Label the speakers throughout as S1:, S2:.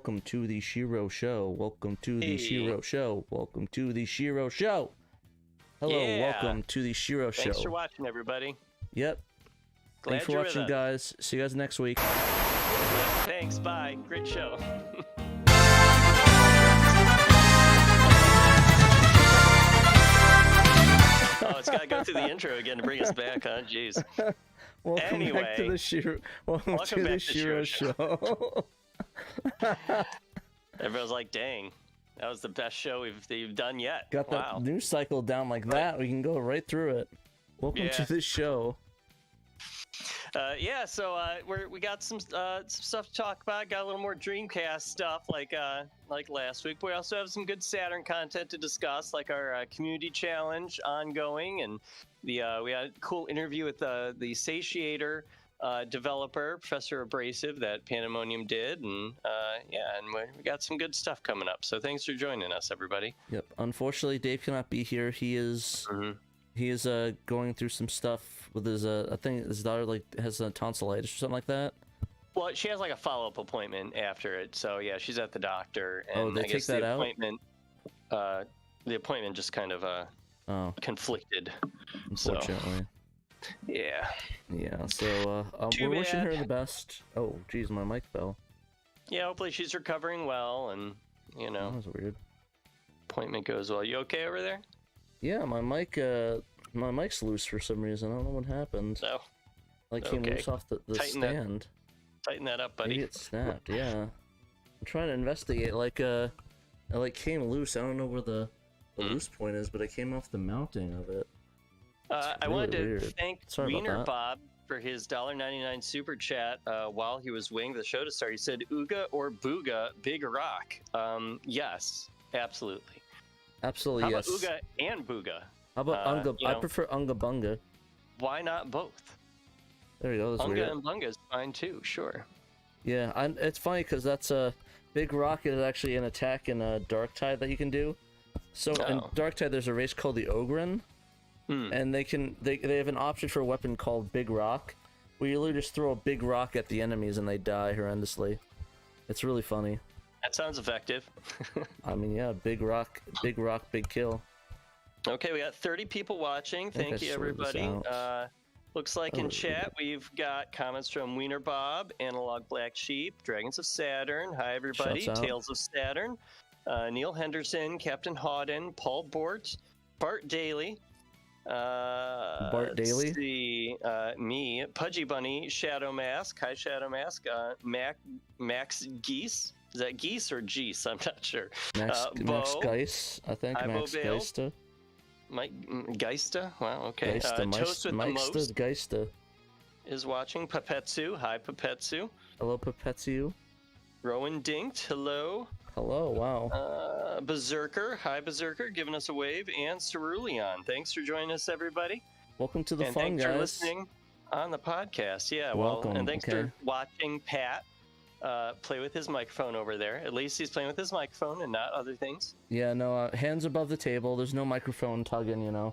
S1: welcome to the SHIRO show. Welcome to the
S2: Hey.
S1: SHIRO show. Welcome to the SHIRO show. Hello,
S2: Yeah.
S1: welcome to the SHIRO show.
S2: Thanks for watching, everybody.
S1: Yep.
S2: Glad
S1: Thanks for
S2: you're with
S1: watching,
S2: us.
S1: guys. See you guys next week.
S2: Thanks. Bye. Great show. Oh, it's got to go through the intro again to bring us back, huh? Jeez.
S1: Welcome back to the SHIRO. Welcome to the SHIRO show.
S2: Everyone's like, dang, that was the best show we've done yet.
S1: Got
S2: wow.
S1: that news cycle down like that. We can go right through it. Welcome to this show.
S2: Yeah, so we got some stuff to talk about. Got a little more Dreamcast stuff like last week. We also have some good Saturn content to discuss, like our community challenge ongoing, and we had a cool interview with the Satiator developer, Professor Abrasive, that Pandemonium did, and we got some good stuff coming up. So thanks for joining us, everybody.
S1: Yep. Unfortunately, Dave cannot be here. He is. He is going through some stuff with his I think his daughter has a tonsillitis or something like that.
S2: Well, she has like a follow-up appointment after it, so yeah, she's at the doctor. And
S1: they
S2: I guess
S1: take that
S2: out. The appointment just kind of conflicted.
S1: Unfortunately.
S2: So, yeah.
S1: Yeah. So we're wishing her the best. Oh, geez, my mic fell.
S2: Yeah, hopefully she's recovering well, and
S1: That was weird.
S2: appointment goes well. You okay over there?
S1: Yeah, my mic's loose for some reason. I don't know what happened.
S2: No.
S1: Came loose off the stand.
S2: Tighten that up, buddy.
S1: Maybe it snapped. Yeah. I'm trying to investigate. It came loose. I don't know where the loose point is, but it came off the mounting of it.
S2: I wanted to
S1: weird.
S2: thank Wiener Bob for his $1.99 super chat while he was waiting for the show to start. He said, "Ooga or Booga, Big Rock." Yes, absolutely.
S1: Absolutely,
S2: How
S1: yes.
S2: about Ooga and Booga?
S1: How about Unga? I prefer Unga Bunga.
S2: Why not both?
S1: There you go. That's
S2: Unga
S1: weird.
S2: and Bunga is fine too, sure.
S1: Yeah, it's funny because that's a Big Rock is actually an attack in Darktide that you can do. So in Darktide, there's a race called the Ogren, and they have an option for a weapon called Big Rock, where you literally just throw a big rock at the enemies and they die horrendously. It's really funny.
S2: That sounds effective.
S1: I mean, yeah, big rock, big kill.
S2: Okay, we got 30 people watching. Thank you, everybody. Looks like in chat we've got comments from Wiener Bob, Analog Black Sheep, Dragons of Saturn. Hi, everybody. Tales of Saturn. Neil Henderson, Captain Hawden, Paul Bort, Bart Daly.
S1: Bart Daly?
S2: Let's see, me, Pudgy Bunny, Shadow Mask. Hi, Shadow Mask. Max Geese. Is that Geese or Geese? I'm not sure.
S1: Max Geist, I think. Max Geista.
S2: Mike Geista? Wow, okay.
S1: Toast with the Most Geista
S2: is watching. Papetsu. Hi, Papetsu.
S1: Hello, Papetsu.
S2: Rowan Dinkt. Hello.
S1: Hello, wow.
S2: Berserker. Hi, Berserker, giving us a wave. And Cerulean. Thanks for joining us, everybody.
S1: Welcome to the fun,
S2: thanks
S1: guys.
S2: for listening on the podcast. Yeah,
S1: welcome.
S2: And thanks for watching Pat play with his microphone over there. At least he's playing with his microphone and not other things.
S1: Yeah, no, hands above the table. There's no microphone tugging,
S2: Yeah.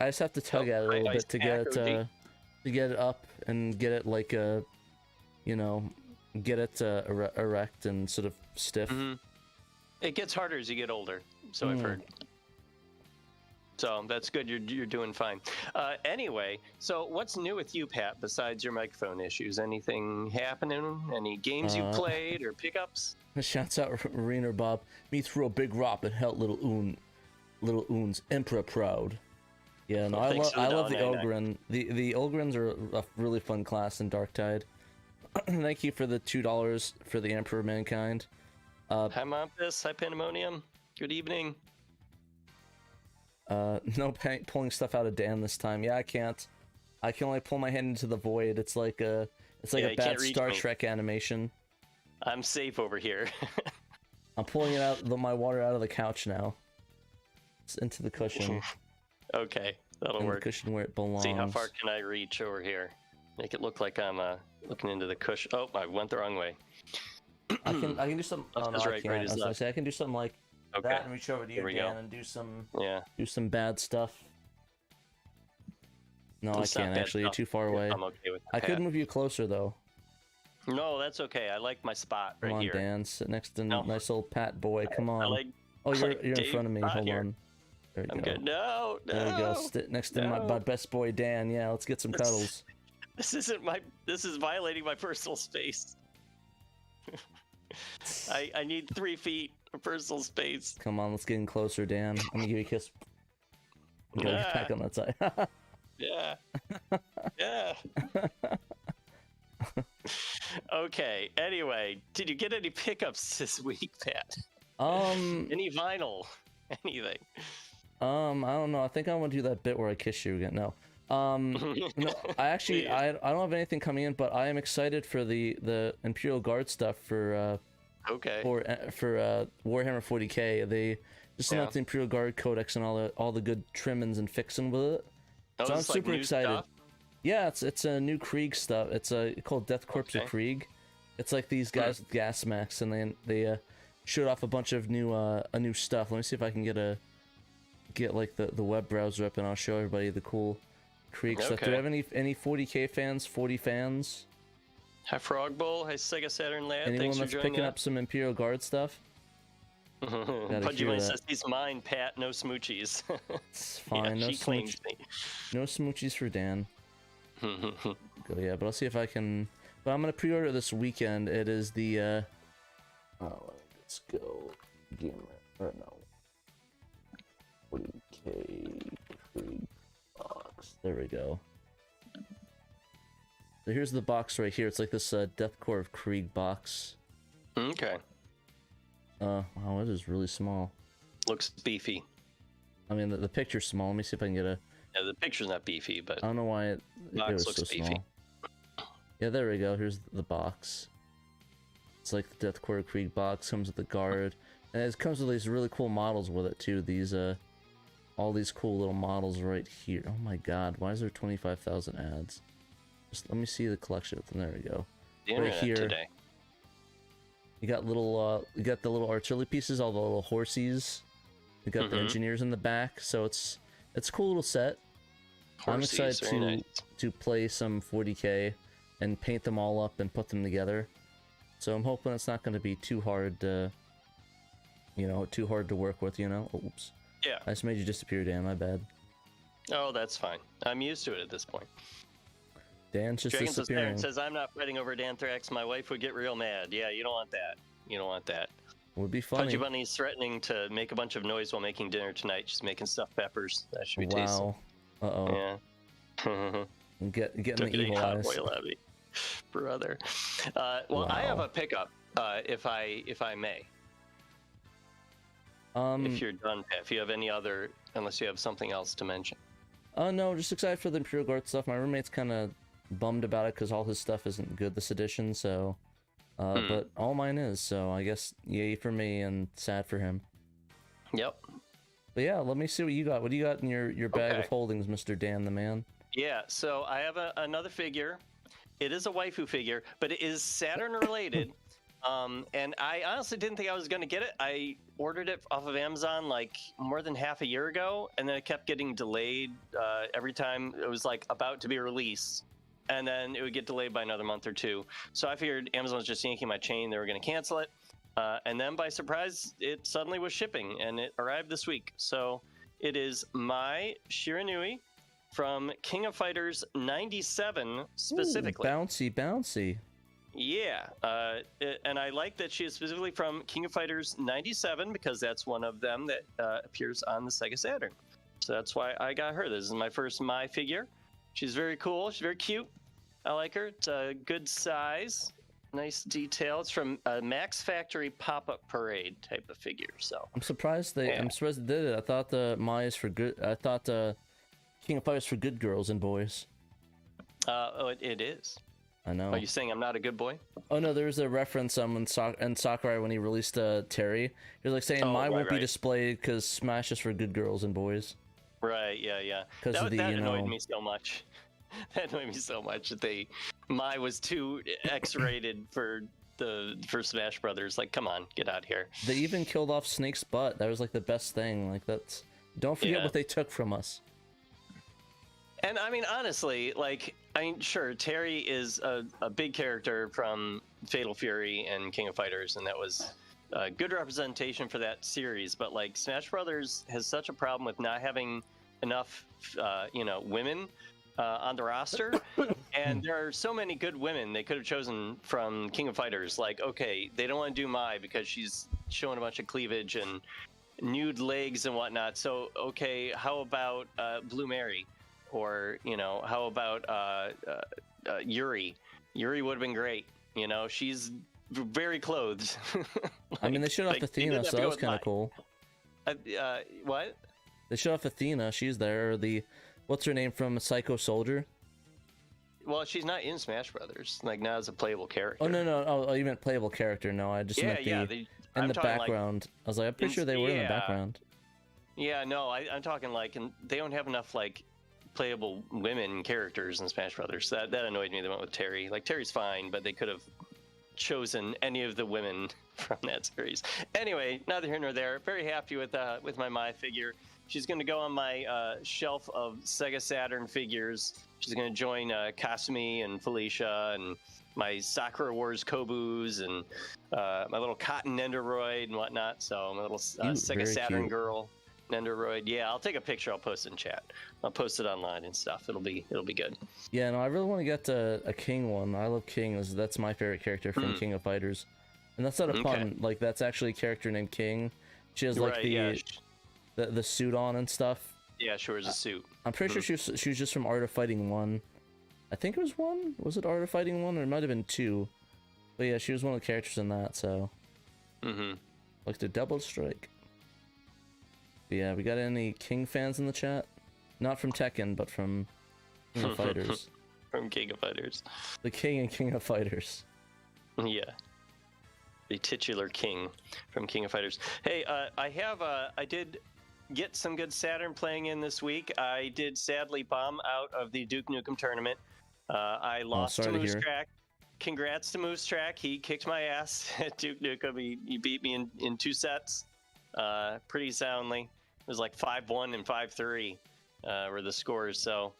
S1: I just have to tug at it a little bit to get it up and get it get it erect and sort of stiff.
S2: It gets harder as you get older, so I've heard. So that's good. You're doing fine. Anyway, so what's new with you, Pat? Besides your microphone issues, anything happening? Any games you played or pickups?
S1: Shouts out Wiener Bob. Me threw a big rock and held little Oon's Emperor proud. Yeah, no, I love the Ogren. The Ogrens are a really fun class in Darktide. Thank you for the $2 for the Emperor of Mankind.
S2: Hi, Mompus. Hi, Pandemonium. Good evening.
S1: No pulling stuff out of Dan this time. Yeah, I can't. I can only pull my hand into the void. It's like a bad Star Trek animation.
S2: I'm safe over here.
S1: I'm pulling it out, my water out of the couch now. It's into the cushion.
S2: Okay, that'll work.
S1: The cushion where it belongs.
S2: See how far can I reach over here? Make it look like I'm looking into the cushion. Oh, I went the wrong way.
S1: I can do something. Oh, no, I can't. I was gonna say I can do something like that and reach over to you, Dan, and do some bad stuff. No, I can't actually. You're too far away.
S2: I'm okay with that.
S1: I could move you closer though.
S2: No, that's okay. I like my spot right
S1: Come on,
S2: here.
S1: Dan. Sit next to
S2: No.
S1: nice old Pat boy. Come on.
S2: like,
S1: oh, you're
S2: like
S1: you're in
S2: Dave's
S1: front of me.
S2: spot
S1: Hold
S2: here.
S1: on. There you
S2: I'm
S1: go.
S2: good. No, no.
S1: There we go. Sit next to my best boy Dan. Yeah, let's get some cuddles.
S2: This isn't my. This is violating my personal space. I need 3 feet of personal space.
S1: Come on, let's get in closer, Dan. Let me give you a kiss. Go back on that side.
S2: Yeah. Yeah. Okay. Anyway, did you get any pickups this week, Pat? Any vinyl? Anything?
S1: I don't know. I think I want to do that bit where I kiss you again. No. No. I actually I don't have anything coming in, but I am excited for the Imperial Guard stuff for for Warhammer 40k. They just announced the Imperial Guard Codex and all the good trimmings and fixing with it. So I'm super excited. Stuff? Yeah, it's a new Krieg stuff. It's called Death Corps of Krieg. It's like these guys with gas masks, and they showed off a bunch of new stuff. Let me see if I can get like the web browser up, and I'll show everybody the cool Krieg stuff. Do we have any 40k fans? 40 fans?
S2: Hi Frog Bowl. Hi Sega Saturn Lab.
S1: Anyone
S2: Thanks for
S1: that's
S2: joining
S1: picking up some Imperial Guard stuff?
S2: Pudgy says he's mine, Pat. No smoochies.
S1: It's fine.
S2: Yeah,
S1: no smoochies for Dan. Yeah, but I'll see if I can. But I'm gonna pre-order this weekend. It is the let's go. Gamer or no. 40k Krieg box. There we go. So here's the box right here. It's like this Death Corps of Krieg box.
S2: Okay.
S1: Wow, it is really small.
S2: Looks beefy.
S1: I mean, the picture's small. Let me see if I can get a.
S2: Yeah, the picture's not beefy, but
S1: I don't know why it was so small. Yeah, there we go. Here's the box. It's like the Death Corps of Krieg box. Comes with the guard, and it comes with these really cool models with it too. These all these cool little models right here. Oh my God, why is there 25,000 ads? Just let me see the collection. There we go.
S2: The
S1: right here.
S2: Today.
S1: You got little, you got the little artillery pieces, all the little horsies. You got the engineers in the back, so it's a cool little set. I'm excited to play some 40k and paint them all up and put them together. So I'm hoping it's not going to be too hard to, too hard to work with. Oops.
S2: Yeah.
S1: I just made you disappear, Dan. My bad.
S2: Oh, that's fine. I'm used to it at this point.
S1: Dan's just disappearing.
S2: Says, I'm not fighting over Danthrax. My wife would get real mad. Yeah, you don't want that. You don't want that.
S1: Would be funny.
S2: Pudgy Bunny's threatening to make a bunch of noise while making dinner tonight. She's making stuffed peppers. That should be tasty.
S1: Wow. Uh-oh.
S2: Yeah.
S1: Getting the evil eyes.
S2: Brother. Well, I have a pickup, if I may. If you're done, Pat. If you have any other, unless you have something else to mention.
S1: No, just excited for the Imperial Guard stuff. My roommate's kind of bummed about it because all his stuff isn't good this edition, so... But all mine is, so I guess yay for me and sad for him.
S2: Yep.
S1: But yeah, let me see what you got. What do you got in your bag of holdings, Mr. Dan the Man?
S2: Yeah, so I have another figure. It is a waifu figure, but it is Saturn related. And I honestly didn't think I was going to get it. I ordered it off of Amazon like more than half a year ago, and then it kept getting delayed every time it was like about to be released. And then it would get delayed by another month or two. So I figured Amazon was just yanking my chain. They were going to cancel it. And then by surprise, it suddenly was shipping, and it arrived this week. So it is my Shiranui from King of Fighters 97 specifically.
S1: Ooh, bouncy.
S2: Yeah. And I like that she is specifically from King of Fighters 97 because that's one of them that appears on the Sega Saturn. So that's why I got her. This is my first Mai figure. She's very cool. She's very cute. I like her. It's a good size. Nice detail. It's from a Max Factory pop-up parade type of figure. So
S1: I'm surprised they did it. I thought the Mai is for good. I thought the King of Fighters for good girls and boys.
S2: It is.
S1: I know.
S2: Are you saying I'm not a good boy?
S1: Oh no, there's a reference in Sakurai when he released Terry. He was like saying Mai won't be displayed because Smash is for good girls and boys.
S2: Right, yeah.
S1: Because
S2: that annoyed me so much. That annoyed me so much that Mai was too X-rated for Smash Brothers. Like, come on, get out here.
S1: They even killed off Snake's butt. That was like the best thing. Like don't forget what they took from us.
S2: And I mean, honestly, like I mean, sure, Terry is a big character from Fatal Fury and King of Fighters, and that was a good representation for that series. But like Smash Brothers has such a problem with not having enough, women on the roster, and there are so many good women they could have chosen from King of Fighters. Like, okay, they don't want to do Mai because she's showing a bunch of cleavage and nude legs and whatnot. So, okay, how about Blue Mary? Or, how about Yuri? Yuri would have been great. She's very clothed.
S1: I mean, they showed off Athena, so that was kind of cool.
S2: What?
S1: They showed off Athena. She's there. What's her name from Psycho Soldier?
S2: Well, she's not in Smash Brothers. Like, not as a playable character.
S1: Oh, no. Oh, you meant playable character. No, I just meant in the background. I was like, I'm pretty sure they were in the background.
S2: Yeah, no, I'm talking like, and they don't have enough, like, playable women characters in Smash Brothers. That annoyed me. They went with Terry. Like, Terry's fine, but they could have chosen any of the women from that series. Anyway, neither here nor there. Very happy with my Mai figure. She's going to go on my shelf of Sega Saturn figures. She's going to join Kasumi and Felicia and my Sakura Wars Kobus and my little Cotton Nendoroid and whatnot. So my little Sega Saturn cute girl. Nendoroid. Yeah, I'll take a picture. I'll post it in chat. I'll post it online and stuff. It'll be good.
S1: Yeah, no, I really want to get a King one. I love King. That's my favorite character from King of Fighters, and that's not a pun. Like, that's actually a character named King. She has like the suit on and stuff.
S2: Yeah, she wears a suit.
S1: I'm pretty sure she was just from Art of Fighting 1. I think it was 1. Was it Art of Fighting 1, or it might have been 2? But yeah, she was one of the characters in that. So, like the double strike. But yeah, we got any King fans in the chat? Not from Tekken, but from King of Fighters.
S2: From King of Fighters.
S1: The King and King of Fighters.
S2: Yeah. The titular King from King of Fighters. Hey, I did get some good Saturn playing in this week. I did sadly bomb out of the Duke Nukem tournament. I lost to Moose Track. Congrats to Moose Track. He kicked my ass at Duke Nukem. He beat me in 2 sets. Pretty soundly. It was like 5-1 and 5-3 were the scores. So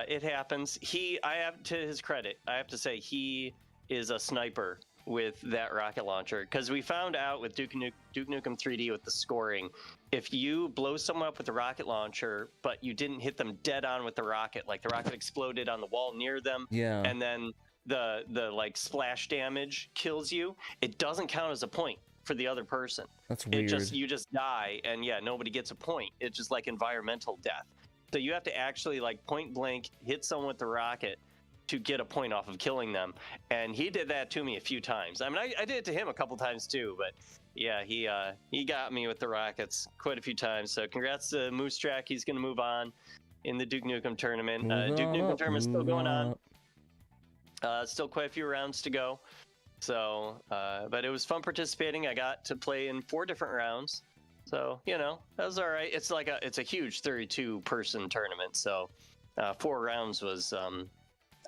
S2: it happens. I have, to his credit, I have to say he is a sniper with that rocket launcher, because we found out with Duke Nukem 3D with the scoring, if you blow someone up with the rocket launcher but you didn't hit them dead on with the rocket, like the rocket exploded on the wall near them, and then the like splash damage kills you, it doesn't count as a point for the other person.
S1: That's weird.
S2: You just die, and nobody gets a point. It's just like environmental death. So you have to actually like point blank hit someone with the rocket to get a point off of killing them. And he did that to me a few times. I mean, I did it to him a couple times too, but yeah, he got me with the rockets quite a few times. So congrats to Moose Track. He's going to move on in the Duke Nukem tournament. Duke Nukem tournament's still going on. Still quite a few rounds to go. So, but it was fun participating. I got to play in 4 different rounds. So, that was all right. It's a huge 32-person tournament. So, 4 rounds was,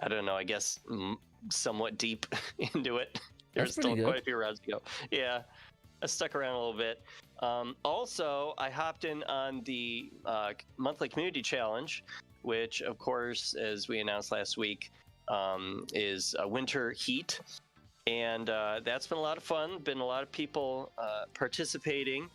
S2: I don't know, I guess somewhat deep into it. There's still quite a few rounds to go. Yeah, I stuck around a little bit. Also, I hopped in on the monthly community challenge, which, of course, as we announced last week, is Winter Heat. And that's been a lot of fun. Been a lot of people participating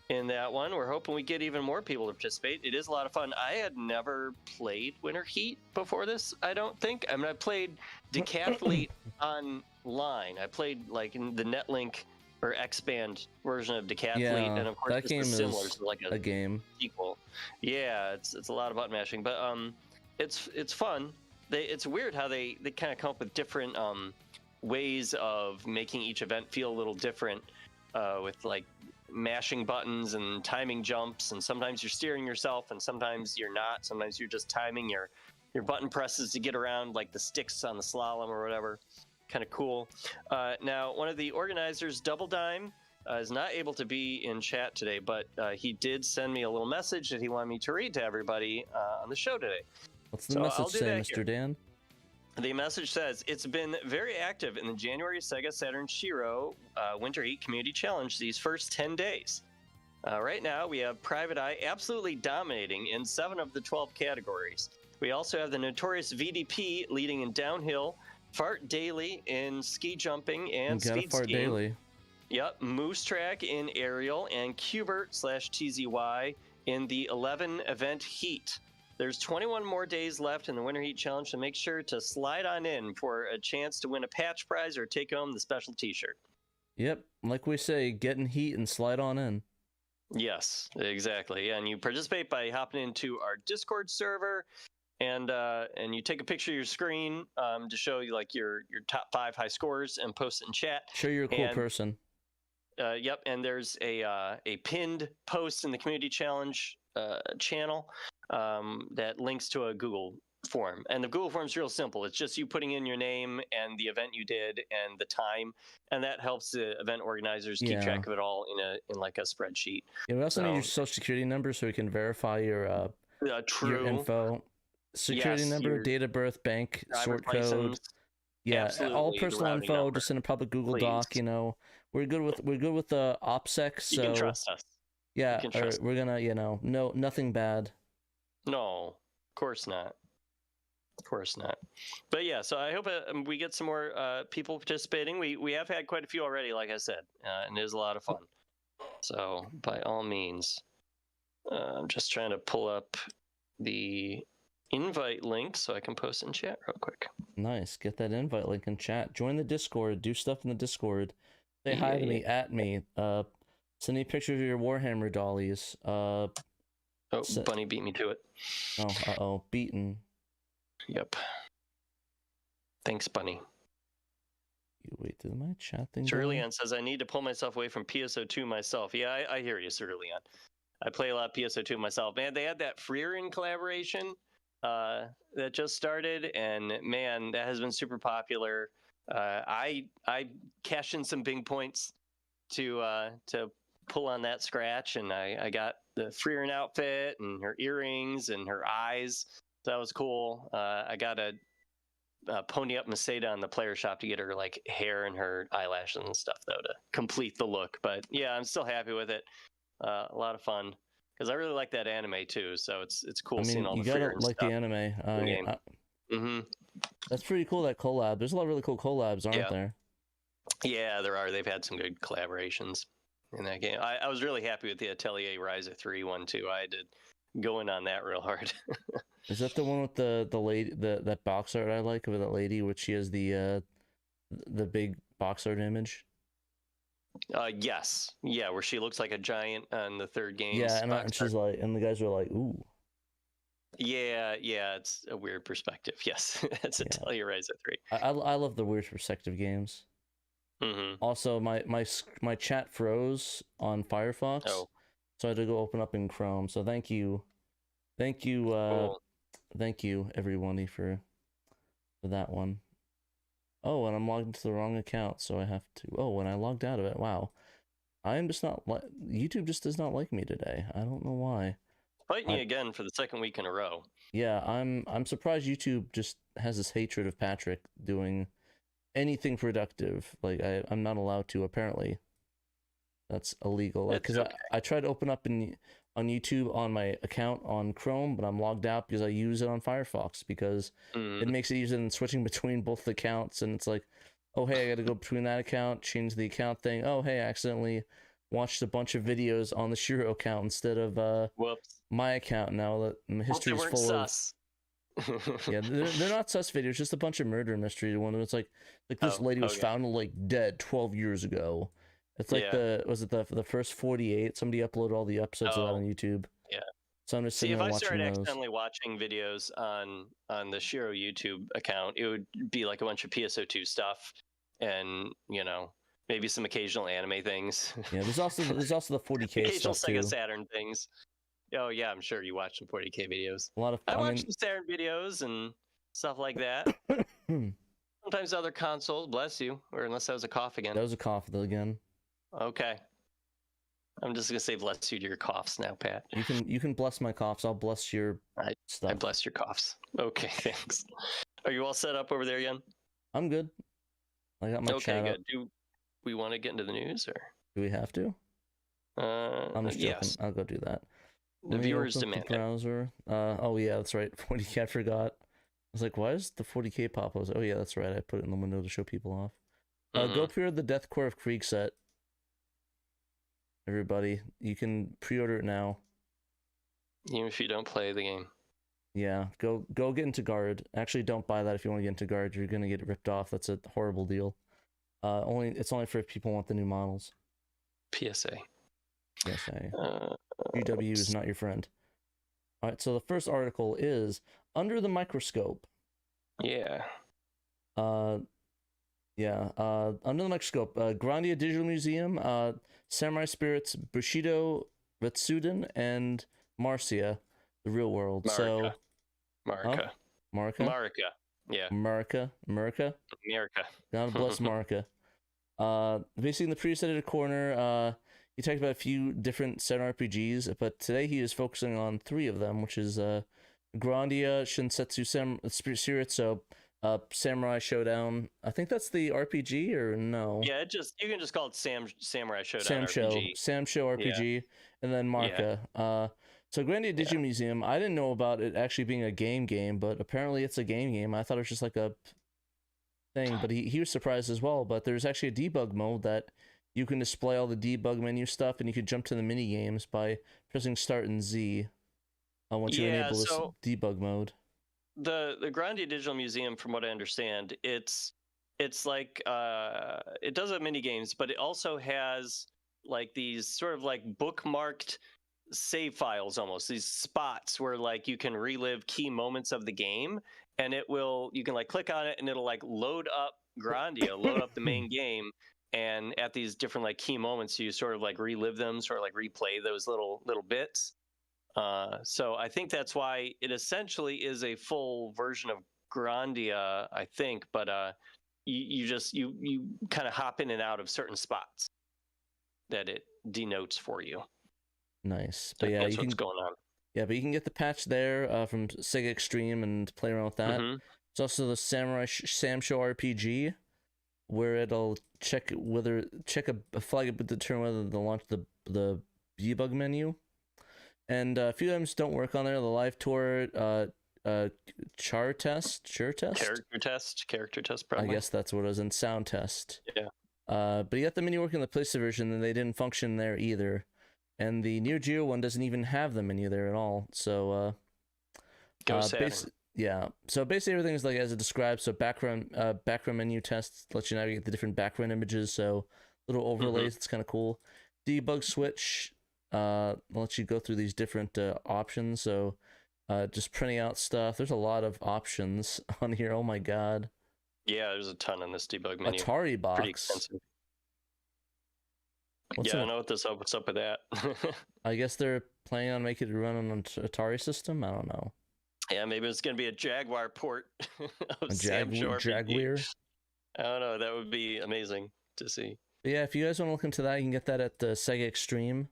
S2: in that one. We're hoping we get even more people to participate. It is a lot of fun. I had never played Winter Heat before this, I don't think. I mean, I played Decathlete online. I played like in the Netlink or X-Band version of Decathlete, and of course
S1: that game
S2: similar to like
S1: a game
S2: sequel. Yeah, it's a lot of button mashing, but it's fun. It's weird how they kind of come up with different ways of making each event feel a little different, with like mashing buttons and timing jumps, and sometimes you're steering yourself and sometimes you're not. Sometimes you're just timing your button presses to get around like the sticks on the slalom or whatever. Kind of cool. Now, one of the organizers, Double Dime, is not able to be in chat today, but he did send me a little message that he wanted me to read to everybody on the show today.
S1: What's the message say, Mr. Dan?
S2: The message says, it's been very active in the January Sega Saturn SHIRO Winter Heat Community Challenge these first 10 days. Right now, we have Private Eye absolutely dominating in 7 of the 12 categories. We also have the notorious VDP leading in downhill, Fart Daily in ski jumping and
S1: you gotta
S2: speed
S1: fart
S2: skiing.
S1: daily.
S2: Yep, Moose Track in aerial, and Cubert/TZY in the 11 event heat. There's 21 more days left in the Winter Heat Challenge, so make sure to slide on in for a chance to win a patch prize or take home the special t-shirt.
S1: Yep, like we say, get in heat and slide on in.
S2: Yes, exactly. And you participate by hopping into our Discord server, and you take a picture of your screen to show you like your top 5 high scores and post it in chat.
S1: Show you're a cool person.
S2: Yep, and there's a pinned post in the community challenge channel that links to a Google form, and the Google form is real simple. It's just you putting in your name and the event you did and the time, and that helps the event organizers keep track of it all in like a spreadsheet.
S1: Yeah, we also need your social security number so we can verify your info. Security number, date of birth, bank, sort code. Yeah, all personal info number. Just in a public Google Doc. You know, we're good with the OPSEC. So
S2: you can trust us.
S1: Yeah, we're gonna nothing bad.
S2: No, of course not. Of course not. But yeah, so I hope we get some more people participating. We have had quite a few already, like I said, and it is a lot of fun. So by all means, I'm just trying to pull up the invite link so I can post in chat real quick.
S1: Nice. Get that invite link in chat. Join the Discord. Do stuff in the Discord. Say hi to me, at me. Send me pictures of your Warhammer dollies.
S2: Bunny beat me to it.
S1: Oh, beaten.
S2: Yep. Thanks, Bunny.
S1: You wait, did my chat thing
S2: Cerulean says, I need to pull myself away from PSO2 myself. Yeah, I hear you, Cerulean. I play a lot of PSO2 myself. Man, they had that Freerin collaboration that just started, and man, that has been super popular. I cashed in some big points to pull on that scratch, and I got the Freerin outfit and her earrings and her eyes. So that was cool. I got a pony up Maseda on the player shop to get her like hair and her eyelashes and stuff though to complete the look. But yeah, I'm still happy with it. A lot of fun because I really like that anime too. So it's cool seeing all the Freerin stuff. You gotta like
S1: the anime. That's pretty cool, that collab. There's a lot of really cool collabs, aren't there?
S2: Yeah, there are. They've had some good collaborations in that game. I was really happy with the Atelier Ryza 3 one too. I did go in on that real hard.
S1: Is that the one with the lady, that box art I like of that lady, which she has the big box art image?
S2: Yes. Yeah, where she looks like a giant on the third game.
S1: Yeah, and she's like, and the guys are like, ooh.
S2: Yeah, it's a weird perspective. Yes, that's Atelier Ryza 3.
S1: I love the weird perspective games. Also, my chat froze on Firefox, so I had to go open up in Chrome. So thank you, cool. Thank you everybody for that one. Oh, and I'm logged into the wrong account, so I have to. Oh, and I logged out of it. Wow, I am just not. YouTube just does not like me today. I don't know why.
S2: Fighting me again for the second week in a row. Yeah,
S1: I'm surprised YouTube just has this hatred of Patrick doing anything productive. Like I'm not allowed to, apparently. That's illegal. Because I tried to open up on YouTube on my account on Chrome, but I'm logged out because I use it on Firefox because it makes it easier than switching between both accounts. And it's like, oh hey, I got to go between that account, change the account thing. Oh hey, I accidentally watched a bunch of videos on the SHIRO account instead of my account. Now that my history is full
S2: sus.
S1: Yeah, they're not sus videos, just a bunch of murder mystery. One that's like this lady was found like dead 12 years ago. It's like the first 48. Somebody uploaded all the episodes of that on YouTube.
S2: Yeah.
S1: So I'm just sitting there watching those.
S2: If I started accidentally watching videos on the SHIRO YouTube account, it would be like a bunch of PSO2 stuff, and maybe some occasional anime things.
S1: Yeah, there's also the 40K
S2: occasional
S1: stuff
S2: Sega
S1: too.
S2: Saturn things. Oh yeah, I'm sure you watch some 40K videos.
S1: I
S2: watch some Saturn videos and stuff like that. Sometimes other consoles. Bless you. Or unless that was a cough again.
S1: That was a cough again.
S2: Okay. I'm just gonna say bless you to your coughs now, Pat.
S1: You can bless my coughs. I'll bless your stuff.
S2: I bless your coughs. Okay, thanks. Are you all set up over there, Yen?
S1: I'm good. I got my chat up.
S2: Do we want to get into the news, or
S1: do we have to? I'm just joking.
S2: Yes.
S1: I'll go do that.
S2: The viewers
S1: open up
S2: demand
S1: the browser. Oh yeah, that's right. 40K, I forgot. I was like, why is the 40K pop? I was like, oh yeah, that's right. I put it in the window to show people off. Go pre-order the Deathcore of Krieg set. Everybody, you can pre-order it now.
S2: Even if you don't play the game.
S1: Yeah, go get into Guard. Actually, don't buy that if you want to get into Guard. You're gonna get ripped off. That's a horrible deal. It's only for if people want the new models.
S2: PSA.
S1: UW is not your friend. All right, so the first article is Under the Microscope.
S2: Yeah.
S1: Under the Microscope, Grandia Digital Museum, Samurai Spirits, Bushido, Retsuden, and Marcia, the real world.
S2: Marika. Yeah.
S1: Marika. God bless Marika. Basically, in the previous edited corner, he talked about a few different Saturn RPGs, but today he is focusing on 3 of them, which is Grandia, Shinsetsu Spirits, so Samurai Showdown. I think that's the RPG, or no?
S2: Yeah, you can just call it Samurai Showdown RPG.
S1: Sam Show RPG, yeah. And then Marka. Yeah. So Grandia Digital Museum, I didn't know about it actually being a game, but apparently it's a game. I thought it was just like a thing, but he was surprised as well. But there's actually a debug mode that you can display all the debug menu stuff, and you can jump to the mini games by pressing Start and Z once you enable this debug mode.
S2: The Grandia Digital Museum, from what I understand, it's like it does have mini games, but it also has like these sort of like bookmarked save files, almost these spots where like you can relive key moments of the game, and you can like click on it and it'll like load up Grandia, load up the main game, and at these different like key moments you sort of like relive them, sort of like replay those little bits. So I think that's why it essentially is a full version of Grandia, I think, but you kind of hop in and out of certain spots that it denotes for you.
S1: Nice.
S2: But yeah, that's what's going on.
S1: Yeah, but you can get the patch there from Sega Extreme and play around with that. It's also the Samurai Sam Show RPG, where it'll check a flag to determine whether to launch the debug menu. And a few items don't work on there. The live tour, character test, probably. I guess that's what it was, and sound test.
S2: Yeah.
S1: But you got the menu working in the PlayStation version, and they didn't function there either. And the Neo Geo one doesn't even have the menu there at all. So, yeah. So basically everything is like as it describes. So background menu tests lets you navigate the different background images. So little overlays. It's kind of cool. Debug switch lets you go through these different options. So just printing out stuff. There's a lot of options on here. Oh my god.
S2: Yeah, there's a ton in this debug menu.
S1: Atari box.
S2: Pretty expensive. I don't know what's up with that.
S1: I guess they're planning on making it run on an Atari system. I don't know.
S2: Yeah, maybe it's gonna be a Jaguar port of
S1: Jaguar.
S2: I don't know. That would be amazing to see.
S1: But yeah, if you guys want to look into that, you can get that at the Sega Extreme,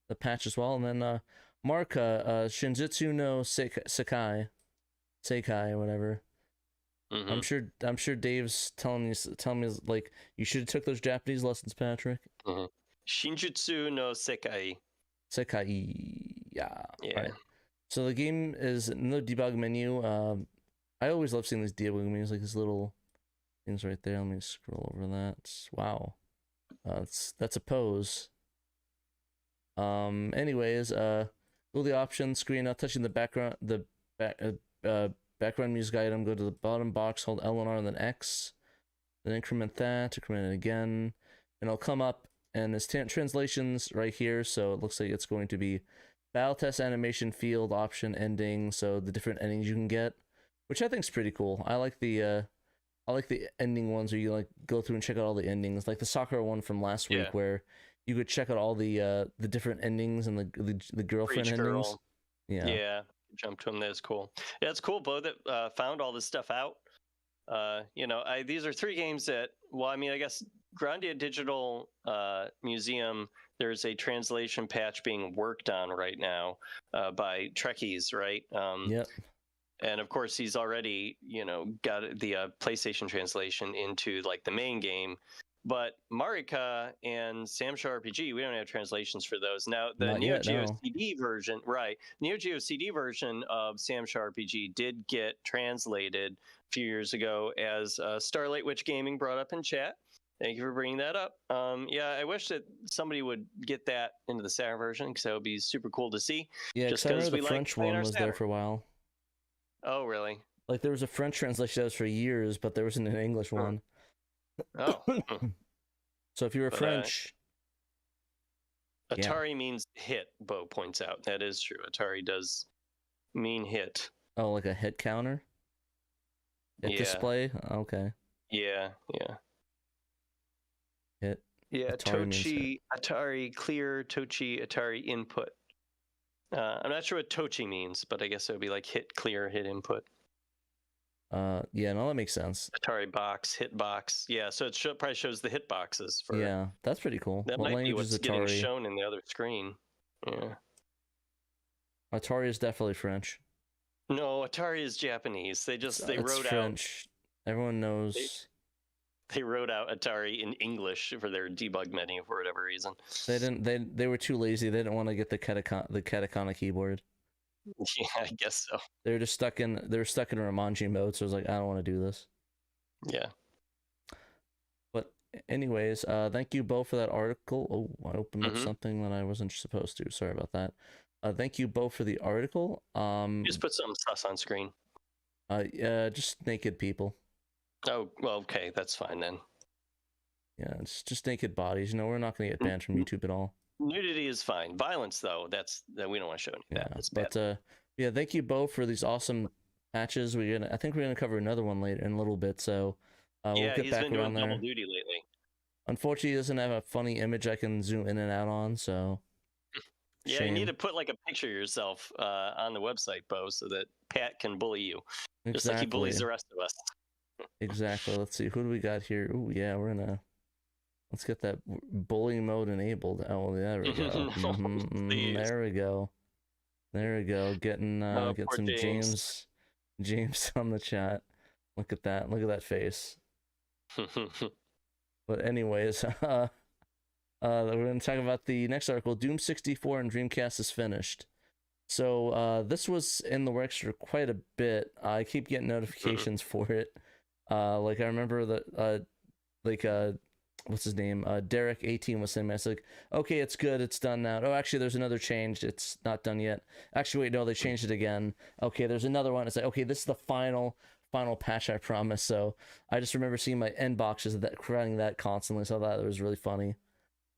S1: the patch as well. And then Marka, Shinjitsu no Sekai, or whatever. I'm sure Dave's telling me like you should have took those Japanese lessons, Patrick.
S2: Shinjutsu no Sekai.
S1: Yeah. Right. So the game is in the debug menu. I always love seeing these debug menus, like these little things right there. Let me scroll over that. Wow. That's a pose. Anyways, go the options screen, not touching the background, background music item, go to the bottom box, hold L and R and then X, then increment it again, and it'll come up, and there's translations right here, so it looks like it's going to be battle test animation field option ending, so the different endings you can get, which I think is pretty cool. I like the ending ones where you like go through and check out all the endings, like the Sakura one from last week where you could check out all the different endings and the girlfriend endings.
S2: Yeah. Jump to them. That's cool. Yeah, it's cool, Bo, that found all this stuff out. These are 3 games that, well, I mean, I guess Grandia Digital Museum, there's a translation patch being worked on right now by Trekkies, right?
S1: Yep.
S2: And of course, he's already, got the PlayStation translation into like the main game. But Marika and Samsha RPG, we don't have translations for those. Now, the
S1: Not
S2: Neo
S1: yet,
S2: Geo
S1: no.
S2: CD version, right? Neo Geo CD version of Samsha RPG did get translated a few years ago, as Starlight Witch Gaming brought up in chat. Thank you for bringing that up. Yeah, I wish that somebody would get that into the Saturn version, because that would be super cool to see.
S1: Yeah,
S2: just
S1: because I
S2: because
S1: remember
S2: we
S1: the
S2: like
S1: French
S2: playing
S1: one
S2: our
S1: was there
S2: Saturn.
S1: for a while.
S2: Oh, really?
S1: Like, there was a French translation that was for years, but there wasn't an English one.
S2: Oh.
S1: So if you were French...
S2: Atari means hit, Bo points out. That is true. Atari does mean hit.
S1: Oh, like a hit counter? Hit display? Okay.
S2: Yeah.
S1: Hit.
S2: Yeah,
S1: Atari
S2: Atari clear, Tochi, Atari input. I'm not sure what Tochi means, but I guess it would be like hit clear, hit input.
S1: Yeah, no, that makes sense.
S2: Atari box, hit box. Yeah, so it probably shows the hit boxes for.
S1: Yeah, that's pretty cool.
S2: That
S1: what
S2: might be
S1: language
S2: what's
S1: is
S2: getting
S1: Atari?
S2: shown in the other screen. Yeah.
S1: Atari is definitely French.
S2: No, Atari is Japanese. They wrote
S1: French. Everyone knows.
S2: They wrote out Atari in English for their debug menu for whatever reason.
S1: They were too lazy. They didn't want to get the katakana keyboard.
S2: Yeah, I guess so.
S1: They were stuck in Romanji mode, so I was like, I don't want to do this.
S2: Yeah.
S1: But anyways, thank you both for that article. Oh, I opened up something that I wasn't supposed to. Sorry about that. Thank you both for the article.
S2: Just put some sus on screen.
S1: Just naked people.
S2: Oh, well, okay, that's fine then.
S1: Yeah, it's just naked bodies. You know, we're not going to get banned from YouTube at all.
S2: Nudity is fine. Violence, though, that we don't want to show any of that. That's bad.
S1: But yeah, thank you both for these awesome patches. I think we're gonna cover another one later in a little bit. So we'll get back
S2: been
S1: around
S2: doing
S1: there.
S2: double duty lately.
S1: Unfortunately, he doesn't have a funny image I can zoom in and out on. So
S2: yeah,
S1: shame.
S2: You need to put like a picture of yourself on the website, Bo, so that Pat can bully you, just like he bullies the rest of us.
S1: Exactly. Let's see, who do we got here? Oh yeah, let's get that bullying mode enabled. Oh, there we go. There we go. There we go. Getting get some James on the chat. Look at that. Look at that face. But anyways, we're going to talk about the next article. Doom 64 and Dreamcast is finished. So this was in the works for quite a bit. I keep getting notifications for it. Like I remember that what's his name? Derek 18 was saying, I was like, okay, it's good, it's done now. Oh, actually, there's another change. It's not done yet. Actually, wait, no, they changed it again. Okay, there's another one. It's like, okay, this is the final patch, I promise. So I just remember seeing my inboxes running that constantly. So I thought it was really funny.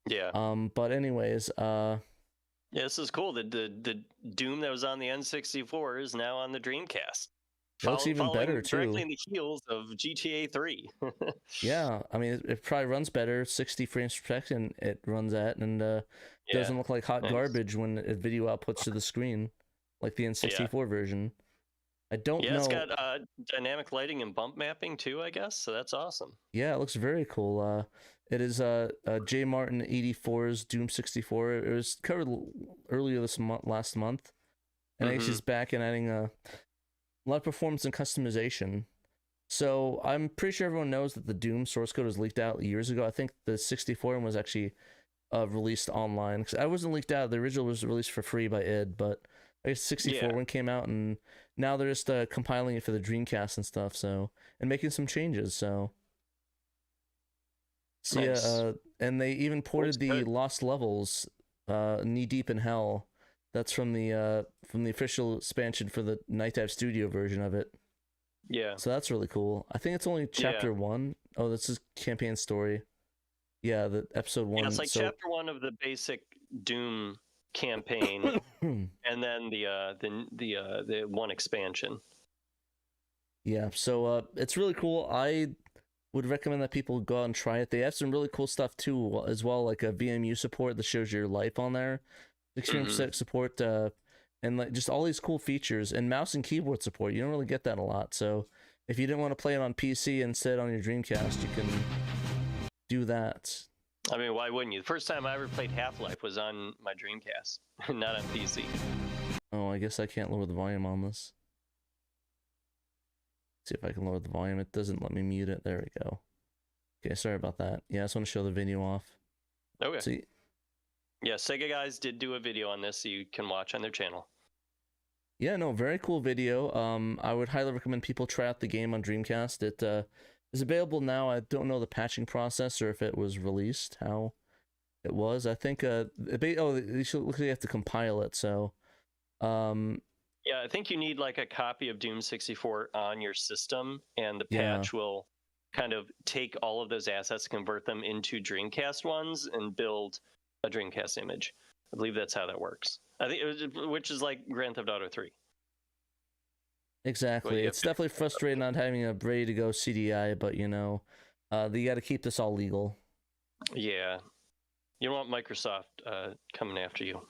S2: Yeah.
S1: But anyways,
S2: yeah, this is cool. The Doom that was on the N64 is now on the Dreamcast.
S1: It looks even better too.
S2: Directly in the heels of GTA 3.
S1: Yeah, I mean, it probably runs better, 60 frames per second it runs at, and doesn't look like hot garbage when a video outputs to the screen, like the N64 version. I don't know. Yeah,
S2: it's got dynamic lighting and bump mapping too, I guess, so that's awesome.
S1: Yeah, it looks very cool. It is J Martin 84's Doom 64. It was covered earlier last month, and I guess he's back and adding a lot of performance and customization. So I'm pretty sure everyone knows that the Doom source code was leaked out years ago. I think the 64 one was actually released online. Because I wasn't leaked out. The original was released for free by id, but I guess 64 one came out, and now they're just compiling it for the Dreamcast and stuff. So, and making some changes. So nice. Yeah, and they even ported the Lost Levels, Knee Deep in Hell. That's from the official expansion for the Night Dive Studio version of it.
S2: Yeah.
S1: So that's really cool. I think it's only chapter 1. Oh, this is campaign story. Yeah, the episode 1.
S2: Yeah, it's like chapter 1 of the basic Doom campaign, and then the one expansion.
S1: Yeah, so it's really cool. I would recommend that people go out and try it. They have some really cool stuff too, as well, like a VMU support that shows your life on there. 16% support, and like just all these cool features, and mouse and keyboard support. You don't really get that a lot. So if you didn't want to play it on PC and sit on your Dreamcast, you can do that.
S2: I mean, why wouldn't you? The first time I ever played Half-Life was on my Dreamcast, not on PC.
S1: Oh, I guess I can't lower the volume on this. Let's see if I can lower the volume. It doesn't let me mute it. There we go. Okay, sorry about that. Yeah, I just want to show the video off.
S2: Okay.
S1: See.
S2: Yeah, Sega guys did do a video on this, so you can watch on their channel.
S1: Yeah, no, very cool video. I would highly recommend people try out the game on Dreamcast. It is available now. I don't know the patching process or if it was released, how it was. I think you have to compile it. So,
S2: yeah, I think you need like a copy of Doom 64 on your system, and the patch will kind of take all of those assets, convert them into Dreamcast ones, and build a Dreamcast image. I believe that's how that works. I think which is like Grand Theft Auto 3.
S1: Exactly. It's definitely frustrating not having a ready to go CDI, but you know, you got to keep this all legal.
S2: Yeah. You don't want Microsoft coming after you.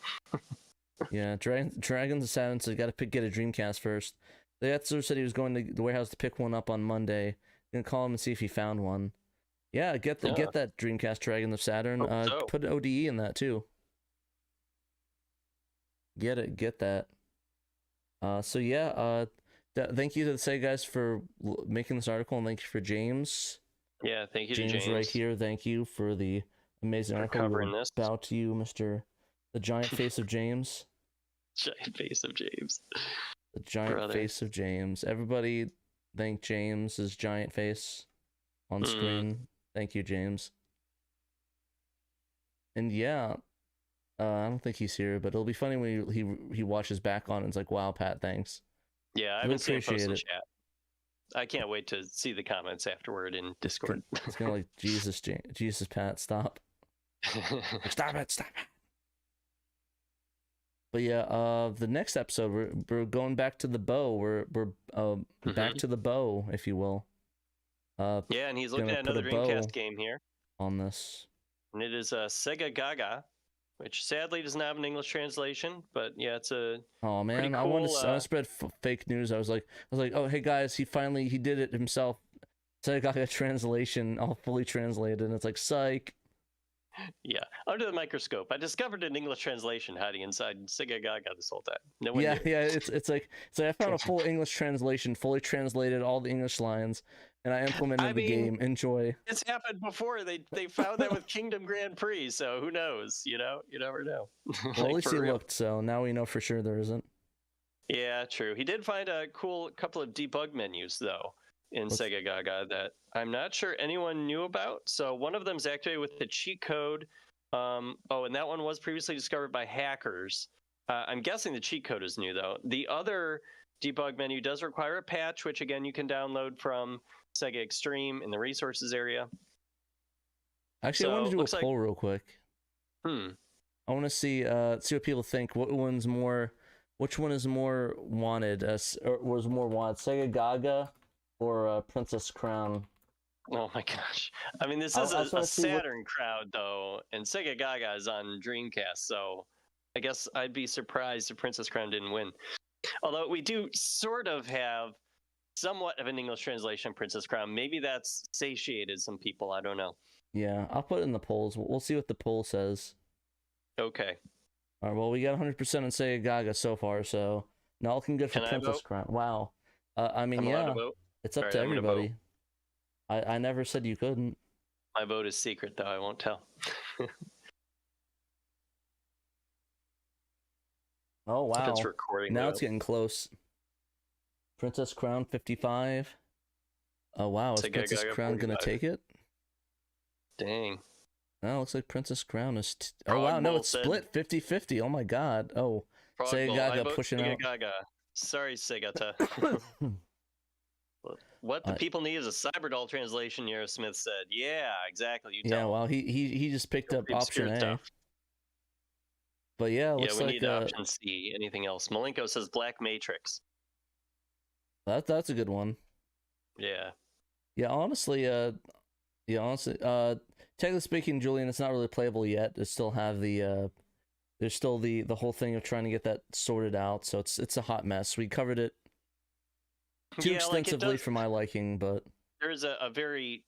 S1: Yeah, Dragons of Saturn said got to get a Dreamcast first. The Etzer said he was going to the warehouse to pick one up on Monday. Gonna call him and see if he found one. Yeah, get that Dreamcast Dragons of Saturn. Put an ODE in that too. Get that. So yeah, thank you to the Sega guys for making this article, and thank you for James.
S2: Yeah, thank you to James.
S1: Right here, thank you for the amazing article.
S2: Covering this.
S1: Bow to you, the giant face of James.
S2: Giant face of James.
S1: The giant face of James. Everybody thank James's giant face on screen. Thank you, James. And yeah, I don't think he's here, but it'll be funny when he watches back on and it's like, wow, Pat, thanks.
S2: Yeah, I haven't seen it post in chat. I can't wait to see the comments afterward in Discord.
S1: It's gonna like, Jesus, Pat, stop. Stop it. But yeah, the next episode we're going back to the bow. We're back to the bow, if you will.
S2: Yeah, and he's looking at another Dreamcast game here
S1: on this,
S2: and it is Segagaga, which sadly doesn't have an English translation. But yeah, it's a
S1: oh man,
S2: cool,
S1: I want to spread fake news. I was like, oh hey guys, he did it himself. Segagaga translation, all fully translated, and it's like psych.
S2: Yeah, under the microscope, I discovered an English translation hiding inside Segagaga this whole time. No one knew.
S1: It's like I found a full English translation, fully translated all the English lines, and I implemented the game. Enjoy.
S2: It's happened before. They found that with Kingdom Grand Prix, so who knows? You never know.
S1: Well, at least he looked, so now we know for sure there isn't.
S2: Yeah, true. He did find a cool couple of debug menus though in Segagaga that I'm not sure anyone knew about. So one of them is activated with the cheat code. And that one was previously discovered by hackers. I'm guessing the cheat code is new though. The other debug menu does require a patch, which again you can download from Sega Extreme in the resources area.
S1: Actually, I want to do a poll real quick. I want to see what people think. Which one is more wanted? Or was more wanted? Segagaga or Princess Crown?
S2: Oh my gosh! I mean, this is a Saturn crowd though, and Segagaga is on Dreamcast, so I guess I'd be surprised if Princess Crown didn't win. Although we do sort of have somewhat of an English translation of Princess Crown. Maybe that's satiated some people. I don't know.
S1: Yeah, I'll put it in the polls. We'll see what the poll says.
S2: Okay.
S1: All right. Well, we got 100% on Segagaga so far, so not looking good for Princess Crown. Wow. I mean, yeah, it's up to everybody. I never said you couldn't.
S2: My vote is secret, though. I won't tell.
S1: Oh wow!
S2: It's recording.
S1: Now it's getting close. Princess Crown 55. Oh wow! Is Princess Crown gonna take it?
S2: Dang.
S1: No, looks like Princess Crown is. Oh wow! No, it's split 50-50. Oh my god! Oh, Segagaga pushing out.
S2: Sorry, Segata. What the people need is a Cyberdoll translation, Smith said. Yeah, exactly.
S1: Yeah, well, he just picked up option A. Stuff. But yeah, looks
S2: we need option C. Anything else? Malenko says Black Matrix.
S1: That's a good one.
S2: Yeah.
S1: Yeah, honestly, technically speaking, Julian, it's not really playable yet. It still have the there's still the whole thing of trying to get that sorted out, so it's a hot mess. We covered it too extensively for my liking, but
S2: there's a very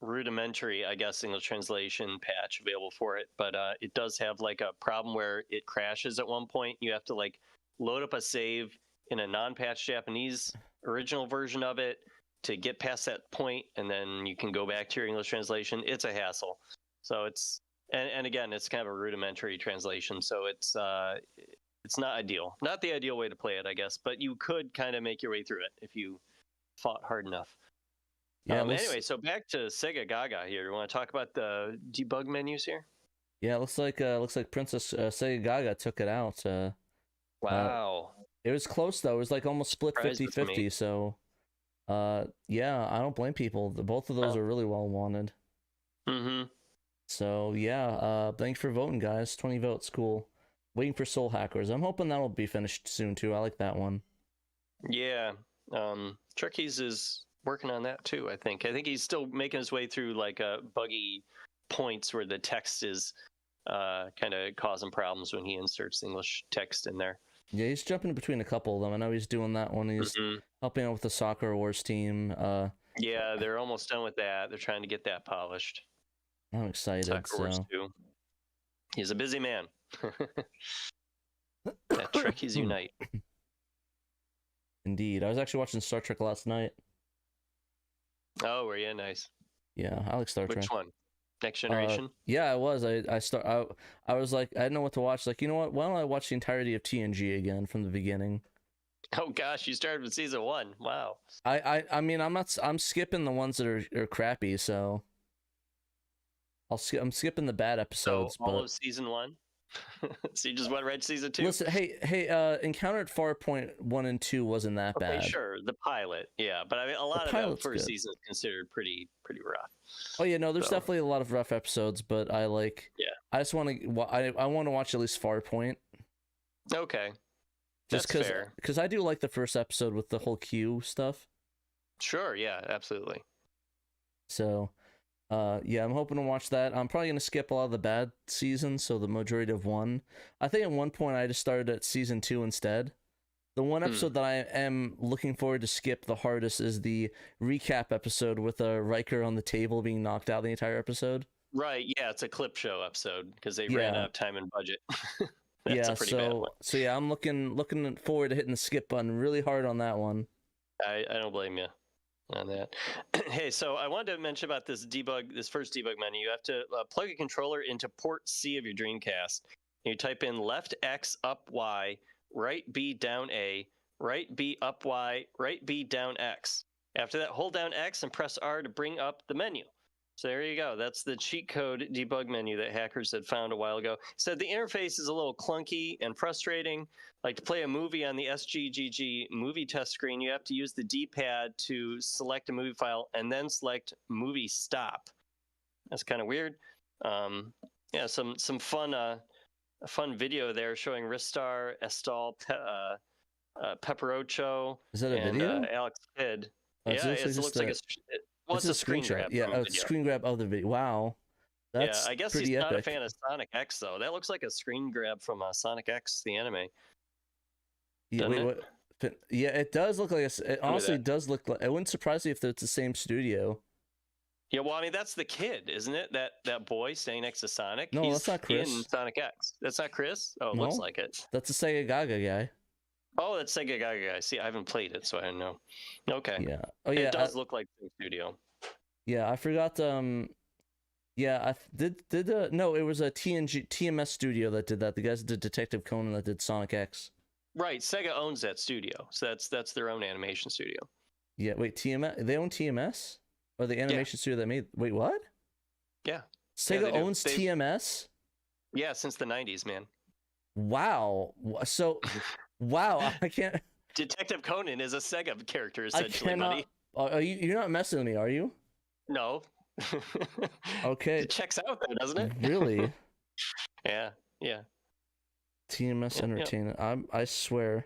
S2: rudimentary, I guess, English translation patch available for it, but it does have like a problem where it crashes at one point. You have to like load up a save in a non-patched Japanese original version of it, to get past that point, and then you can go back to your English translation. It's a hassle. So and again, it's kind of a rudimentary translation, so it's not ideal. Not the ideal way to play it, I guess, but you could kind of make your way through it if you fought hard enough.
S1: Yeah.
S2: Anyway, so back to Segagaga here. You want to talk about the debug menus here?
S1: Yeah, looks like Princess Segagaga took it out.
S2: Wow.
S1: It was close though. It was like almost split 50-50. So, yeah, I don't blame people. Both of those are really well wanted.
S2: Mm-hmm.
S1: So yeah, thanks for voting, guys. 20 votes, cool. Waiting for Soul Hackers. I'm hoping that'll be finished soon too. I like that one.
S2: Yeah. Turkeys is working on that too. I think he's still making his way through like buggy points where the text is kind of causing problems when he inserts English text in there.
S1: Yeah, he's jumping between a couple of them. I know he's doing that one. He's helping out with the Soccer Wars team.
S2: Yeah, they're almost done with that. They're trying to get that polished.
S1: I'm excited.
S2: Soccer Wars 2. He's a busy man. That Trekkies unite.
S1: Indeed. I was actually watching Star Trek last night.
S2: Oh, were you? Nice.
S1: Yeah, I like Star Trek.
S2: Which one? Next Generation?
S1: Yeah, I was. I was like, I didn't know what to watch. Like, you know what? Why don't I watch the entirety of TNG again from the beginning?
S2: Oh gosh, you started with season 1. Wow.
S1: I mean, I'm skipping the ones that are crappy, so I'm skipping the bad episodes.
S2: So all of season 1? So you just went right to season 2?
S1: Listen, hey, Encounter at Farpoint 1 and 2 wasn't that bad.
S2: Okay, sure, the pilot, yeah, but I mean, a lot of the first season is considered pretty rough.
S1: Oh yeah, no, there's definitely a lot of rough episodes, but I like.
S2: Yeah.
S1: I just want to. I want to watch at least Farpoint.
S2: Okay.
S1: Just because I do like the first episode with the whole Q stuff.
S2: Sure. Yeah. Absolutely.
S1: So, yeah, I'm hoping to watch that. I'm probably gonna skip a lot of the bad seasons, so the majority of 1. I think at one point I just started at season 2 instead. The one episode that I am looking forward to skip the hardest is the recap episode with Riker on the table being knocked out the entire episode.
S2: Right. Yeah, it's a clip show episode because they ran out of time and budget. That's a pretty bad one.
S1: So yeah, I'm looking forward to hitting the skip button really hard on that one.
S2: I don't blame you on that. Hey, so I wanted to mention about this first debug menu. You have to plug a controller into port C of your Dreamcast. You type in left X up Y, right B down A, right B up Y, right B down X. After that, hold down X and press R to bring up the menu. So there you go. That's the cheat code debug menu that hackers had found a while ago. So the interface is a little clunky and frustrating. Like to play a movie on the SGGG movie test screen, you have to use the D-pad to select a movie file and then select movie stop. That's kind of weird. Yeah, some fun a fun video there showing Ristar, Estal, Pepperocho,
S1: is that a video?
S2: Alex Kidd.
S1: Oh,
S2: yeah, it looks like it's a screen grab.
S1: Yeah, a screen grab of the video. Wow. That's
S2: I guess he's not a fan of Sonic X, though. That looks like a screen grab from Sonic X, the anime.
S1: Yeah, yeah, it does look like it honestly does look like. It wouldn't surprise me if it's the same studio.
S2: Yeah, well, I mean, that's the kid, isn't it? That boy standing next to Sonic.
S1: No, that's not Chris.
S2: In Sonic X. That's not Chris? Oh, it looks like it.
S1: That's a Segagaga guy.
S2: Oh, that's Segagaga guy. See, I haven't played it, so I don't know. Okay.
S1: Yeah. Oh, yeah.
S2: It does look like the studio.
S1: Yeah, I forgot. Yeah, I did. No, it was a TMS studio that did that. The guys did Detective Conan that did Sonic X.
S2: Right. Sega owns that studio, so that's their own animation studio.
S1: Yeah. Wait, TMS? They own TMS? Or the animation studio that made... Wait, what?
S2: Yeah.
S1: Sega owns TMS?
S2: Yeah, since the 90s, man.
S1: Wow. So, wow, I can't...
S2: Detective Conan is a Sega character, essentially, buddy.
S1: You're not messing with me, are you?
S2: No.
S1: Okay.
S2: It checks out, though, doesn't it?
S1: Really?
S2: Yeah.
S1: TMS Entertainment. I swear.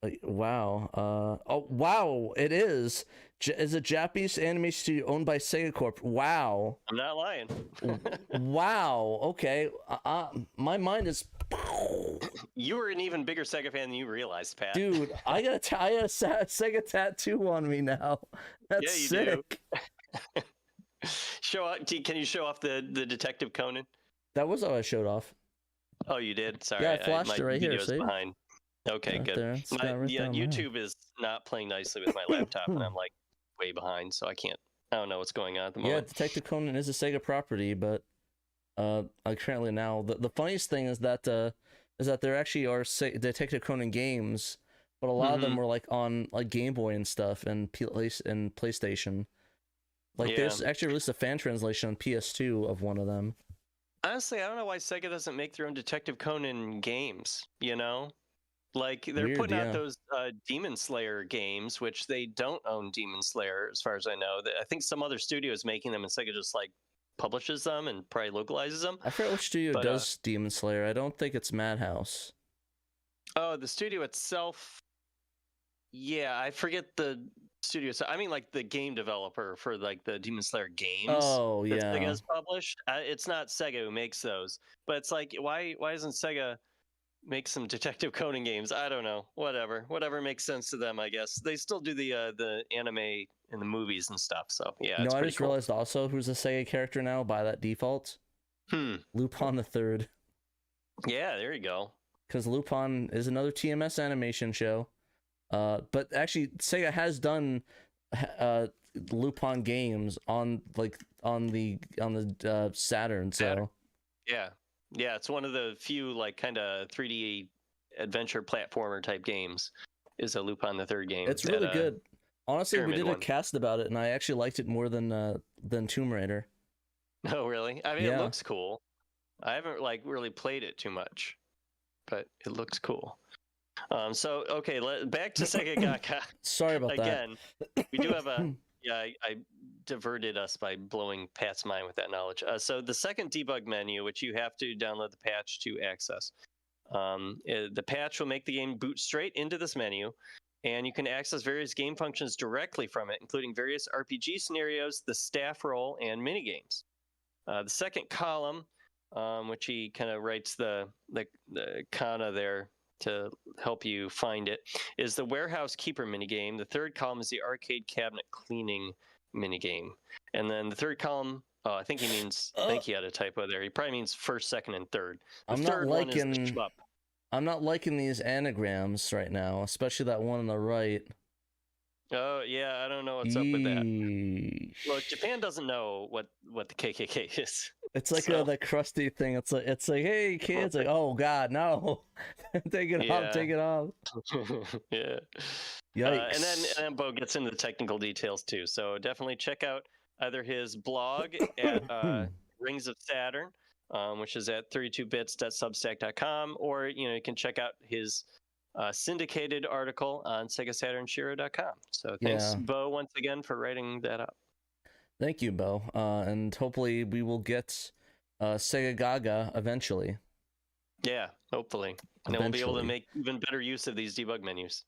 S1: Like, wow. Oh, wow, it is. Is a Japanese anime studio owned by Sega Corp. Wow.
S2: I'm not lying.
S1: Wow. Okay. My mind is...
S2: You were an even bigger Sega fan than you realized, Pat.
S1: Dude, I got a Sega tattoo on me now. That's sick.
S2: Do. Can you show off the Detective Conan?
S1: That was all I showed off.
S2: Oh, you did? Sorry.
S1: Yeah, I flashed it right here. See?
S2: Behind. Okay,
S1: Right
S2: good.
S1: there. It's got right there on my
S2: YouTube is not playing nicely with my laptop, and I'm like way behind, so I don't know what's going on at the
S1: Yeah,
S2: moment.
S1: Detective Conan is a Sega property, but currently now the funniest thing is that there actually are Detective Conan games, but a lot of them were like on like Game Boy and stuff and PlayStation. Like
S2: Yeah.
S1: there's actually released a fan translation on PS2 of one of them.
S2: Honestly, I don't know why Sega doesn't make their own Detective Conan games, you know? Like they're
S1: Weird,
S2: putting out
S1: yeah.
S2: those Demon Slayer games, which they don't own Demon Slayer, as far as I know. I think some other studio is making them, and Sega just like publishes them and probably localizes them.
S1: I forget which studio
S2: But
S1: does Demon Slayer. I don't think it's Madhouse.
S2: oh, the studio itself, yeah, I forget the studio. So I mean, like the game developer for like the Demon Slayer games.
S1: Oh
S2: that
S1: yeah.
S2: Sega has published. It's not Sega who makes those, but it's like why isn't Sega make some Detective Conan games? I don't know. Whatever makes sense to them, I guess. They still do the anime and the movies and stuff. So yeah,
S1: You know,
S2: it's
S1: I
S2: pretty
S1: just
S2: cool.
S1: realized also who's a Sega character now by that default. Lupin the Third.
S2: Yeah, there you go.
S1: Because Lupin is another TMS animation show. But actually, Sega has done Lupin games on the Saturn. So
S2: yeah, it's one of the few like kind of 3D adventure platformer type games. Is a Lupin the Third game.
S1: it's really good. Honestly, we did a
S2: one.
S1: cast about it, and I actually liked it more than Tomb Raider.
S2: Oh, really? I mean,
S1: Yeah.
S2: it looks cool. I haven't like really played it too much, but it looks cool. So okay, back to Segagaga.
S1: Sorry about
S2: again.
S1: that.
S2: We do have a I diverted us by blowing Pat's mind with that knowledge. So the second debug menu, which you have to download the patch to access, the patch will make the game boot straight into this menu, and you can access various game functions directly from it, including various RPG scenarios, the staff role, and minigames. The second column, which he kind of writes the kana there to help you find it, is the warehouse keeper minigame. The third column is the arcade cabinet cleaning minigame. And then the third column, I think he means, I think he had a typo there. He probably means first, second, and third. The third one is the shmup.
S1: I'm not liking these anagrams right now, especially that one on the right.
S2: Oh yeah, I don't know what's up with that. Look, Japan doesn't know what the KKK is.
S1: It's like that crusty thing. It's like hey kids, like oh god no, take it off, take it off.
S2: Yeah.
S1: Yikes.
S2: And then Bo gets into the technical details too. So definitely check out either his blog at Rings of Saturn, which is at 32bits.substack.com, or you can check out his syndicated article on SegaSaturnShiro.com. So thanks, Bo, once again for writing that up.
S1: Thank you, Bo. And hopefully we will get Segagaga eventually.
S2: Yeah, hopefully. And then we'll be able to make even better use of these debug menus.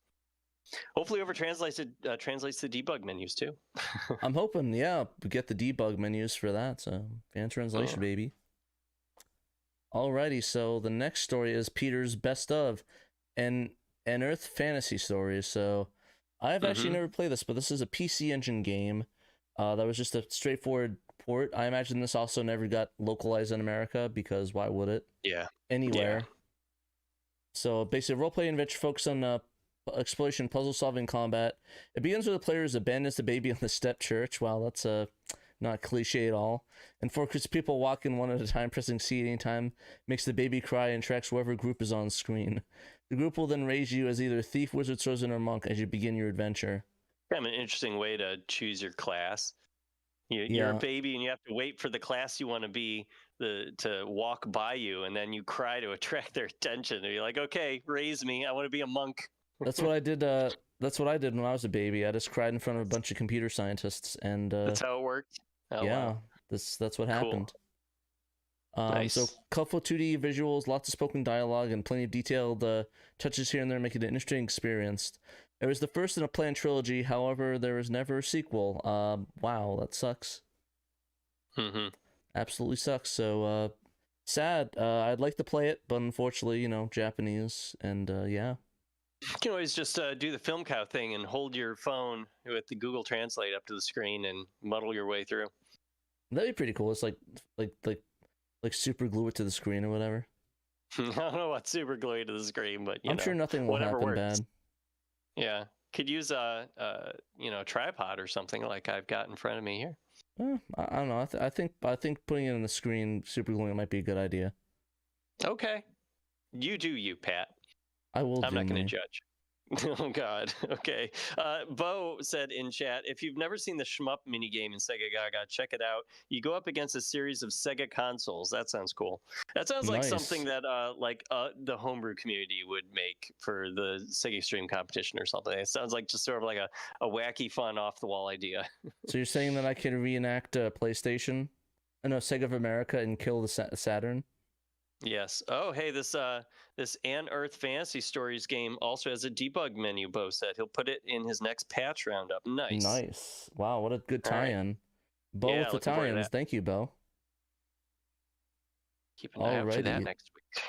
S2: Hopefully over translates the debug menus too.
S1: I'm hoping, we get the debug menus for that. So fan translation, baby. Alrighty, so the next story is Peter's best of AnEarth fantasy stories. So I've actually never played this, but this is a PC Engine game. That was just a straightforward port. I imagine this also never got localized in America because why would it?
S2: Yeah.
S1: Anywhere.
S2: Yeah.
S1: So basically, role-playing adventure focused on exploration, puzzle-solving, combat. It begins with the player who abandons the baby on the step church. Wow, that's not cliche at all. And focuses people walk in one at a time, pressing C at any time, makes the baby cry, and tracks whoever group is on screen. The group will then raise you as either thief, wizard, swordsman, or monk as you begin your adventure.
S2: Kind of an interesting way to choose your class. You're a baby and you have to wait for the class you want to be to walk by you, and then you cry to attract their attention. And you're like, okay, raise me. I want to be a monk.
S1: That's what I did. That's what I did when I was a baby. I just cried in front of a bunch of computer scientists, and
S2: that's how it worked. Oh,
S1: yeah,
S2: wow.
S1: that's what happened.
S2: Nice.
S1: So colorful 2D visuals, lots of spoken dialogue, and plenty of detailed touches here and there, make it an interesting experience. It was the first in a planned trilogy. However, there was never a sequel. Wow, that sucks. Absolutely sucks. So sad. I'd like to play it, but unfortunately, Japanese, and yeah.
S2: You can always just do the film cow thing and hold your phone with the Google Translate up to the screen and muddle your way through.
S1: That'd be pretty cool. It's like super glue it to the screen or whatever.
S2: I don't know what's super gluing to the screen, but
S1: I'm sure nothing will
S2: whatever
S1: happen
S2: works.
S1: bad.
S2: Yeah, could use a tripod or something like I've got in front of me here.
S1: I don't know. I think putting it on the screen, super gluing it might be a good idea.
S2: Okay, you do you, Pat.
S1: I will.
S2: I'm not going to judge. Oh God. Okay. Bo said in chat, if you've never seen the shmup minigame in Segagaga, check it out. You go up against a series of Sega consoles. That sounds cool. That sounds like something that the homebrew community would make for the Sega Stream competition or something. It sounds like just sort of like a wacky, fun, off the wall idea.
S1: So you're saying that I can reenact PlayStation? No, Sega of America and kill the Saturn?
S2: Yes. Oh, hey, this AnEarth Fantasy Stories game also has a debug menu, Bo said. He'll put it in his next patch roundup. Nice.
S1: Nice. Wow, what a good tie-in. Right. Bo with the tie-ins. Thank you, Bo.
S2: Keep an eye out for that next week.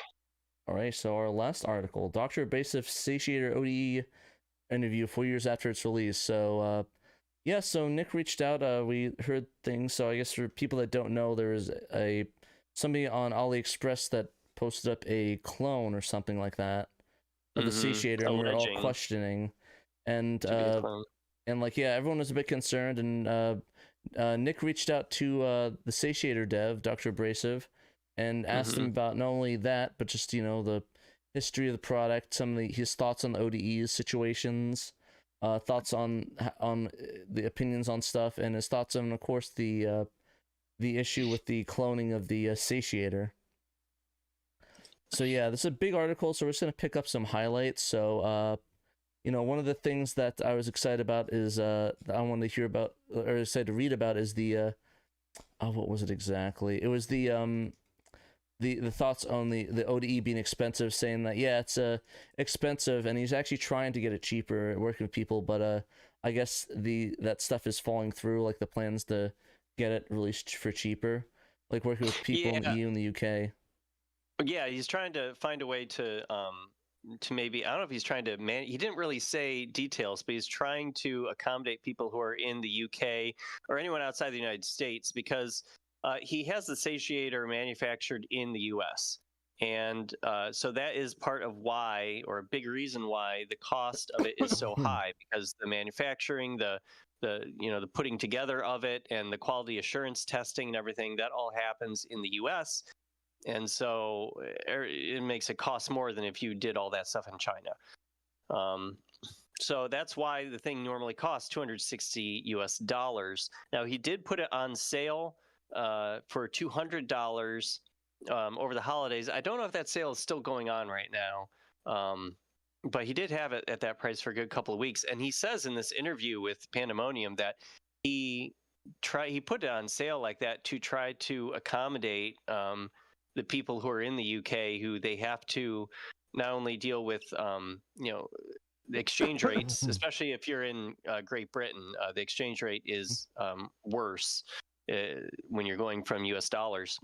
S1: All right, so our last article, Dr. Abrasive Satiator ODE interview 4 years after its release. So, yeah, so Nick reached out. We heard things. So I guess for people that don't know, there is somebody on AliExpress that posted up a clone or something like that of the Satiator, and we were all questioning. And like, yeah, everyone was a bit concerned, and Nick reached out to the Satiator dev, Dr. Abrasive, and asked him about not only that, but just, the history of the product, some of his thoughts on the ODEs situations, thoughts on the opinions on stuff, and his thoughts on, of course, the issue with the cloning of the Satiator. So yeah, this is a big article, so we're just going to pick up some highlights. So, one of the things that I was excited about is, that I wanted to hear about, or excited to read about, is the, what was it exactly? It was the thoughts on the ODE being expensive, saying that, yeah, it's expensive, and he's actually trying to get it cheaper, working with people, but I guess that stuff is falling through, like the plans to get it released for cheaper, like working with people in the EU and the UK.
S2: Yeah, he's trying to find a way to maybe, I don't know if he's trying to he didn't really say details, but he's trying to accommodate people who are in the UK or anyone outside the United States, because he has the Satiator manufactured in the US. And so that is part of why, or a big reason why, the cost of it is so high, because the manufacturing, the putting together of it, and the quality assurance testing and everything, that all happens in the US. And so it makes it cost more than if you did all that stuff in China. So that's why the thing normally costs $260 US. Now, he did put it on sale for $200 over the holidays. I don't know if that sale is still going on right now. But he did have it at that price for a good couple of weeks. And he says in this interview with Pandemonium that he put it on sale like that to try to accommodate the people who are in the UK, who they have to not only deal with the exchange rates, especially if you're in Great Britain, the exchange rate is worse when you're going from US dollars.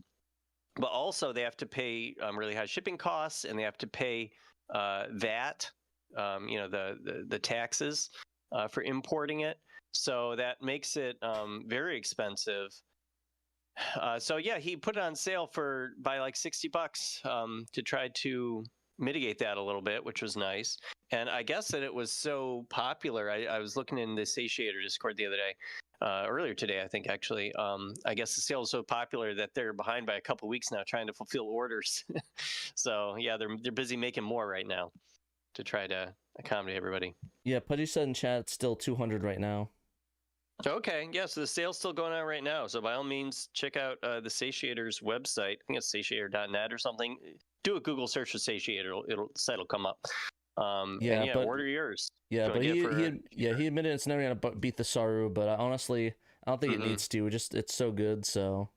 S2: But also they have to pay really high shipping costs, and they have to pay VAT, the taxes for importing it. So that makes it very expensive. So yeah, he put it on sale by like $60 to try to mitigate that a little bit, which was nice. And I guess that it was so popular. I was looking in the Satiator Discord the other day, earlier today, I think, actually. I guess the sale is so popular that they're behind by a couple of weeks now trying to fulfill orders. So yeah, they're busy making more right now to try to accommodate everybody.
S1: Yeah, Pudgy said in chat it's still $200 right now.
S2: Okay, yeah, so the sale's still going on right now. So by all means, check out the Satiator's website. I think it's satiator.net or something. Do a Google search for Satiator. The site will come up. But order yours.
S1: Yeah, but he admitted it's never gonna beat the Saru, but honestly, I don't think it needs to. It's so good. So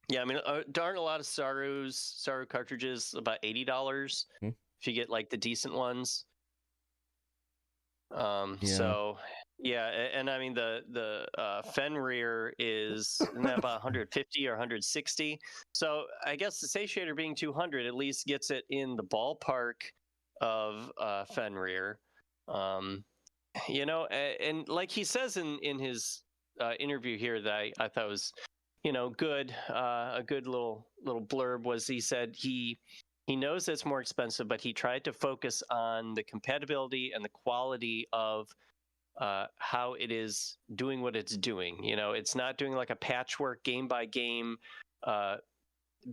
S2: yeah, I mean, there aren't a lot of Saru cartridges, about $80 if you get like the decent ones. So yeah, and I mean the Fenrir is about 150 or 160. So I guess the Satiator being 200 at least gets it in the ballpark of Fenrir. And like he says in his interview here that I thought was good, a good little blurb was, he said he he knows it's more expensive, but he tried to focus on the compatibility and the quality of how it is doing what it's doing. You know, it's not doing like a patchwork game by game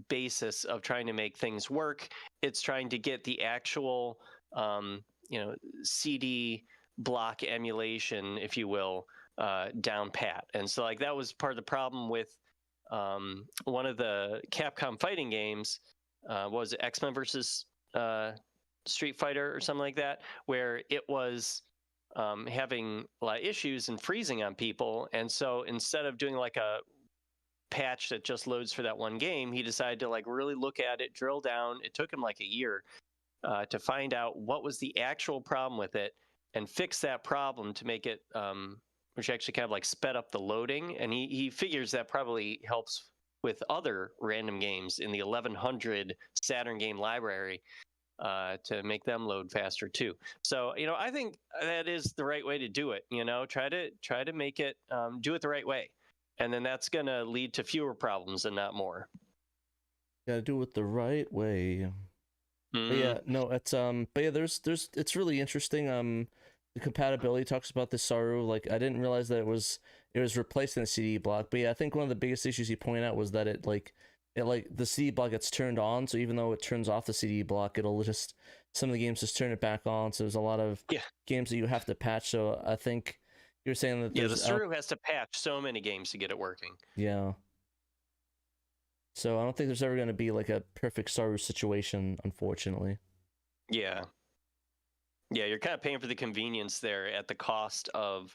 S2: basis of trying to make things work. It's trying to get the actual, CD block emulation, if you will, down pat. And so like that was part of the problem with one of the Capcom fighting games. Was it X-Men versus Street Fighter or something like that, where it was having a lot of issues and freezing on people. And so instead of doing like a patch that just loads for that one game, he decided to like really look at it, drill down. It took him like a year to find out what was the actual problem with it and fix that problem to make it, which actually kind of like sped up the loading. And he figures that probably helps with other random games in the 1100 Saturn game library to make them load faster too. So, you know, I think that is the right way to do it. You know, try to make it, do it the right way. And then that's going to lead to fewer problems and not more.
S1: Gotta do it the right way. But yeah, no, it's but yeah, there's it's really interesting. The compatibility talks about the Saru. Like, I didn't realize that it was replacing the CD block. But yeah, I think one of the biggest issues he pointed out was that it the CD block gets turned on, so even though it turns off the CD block, it'll just, some of the games just turn it back on. So there's a lot of games that you have to patch. So I think you're saying that
S2: the Saru has to patch so many games to get it working.
S1: Yeah. So I don't think there's ever going to be like a perfect Saru situation, unfortunately.
S2: Yeah. Yeah, you're kind of paying for the convenience there at the cost of,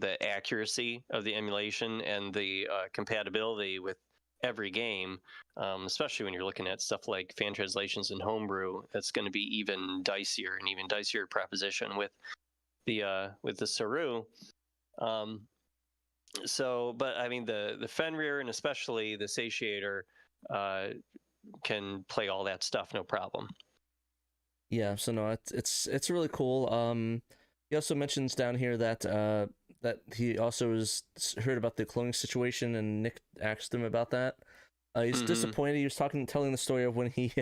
S2: the accuracy of the emulation and the compatibility with every game, especially when you're looking at stuff like fan translations and homebrew. That's going to be even dicier, and even dicier proposition with the Saru. But I mean, the Fenrir and especially the Satiator can play all that stuff no problem.
S1: Yeah, so no, it's really cool. He also mentions down here that that he also has heard about the cloning situation, and Nick asked him about that. He's disappointed. He was telling the story of when he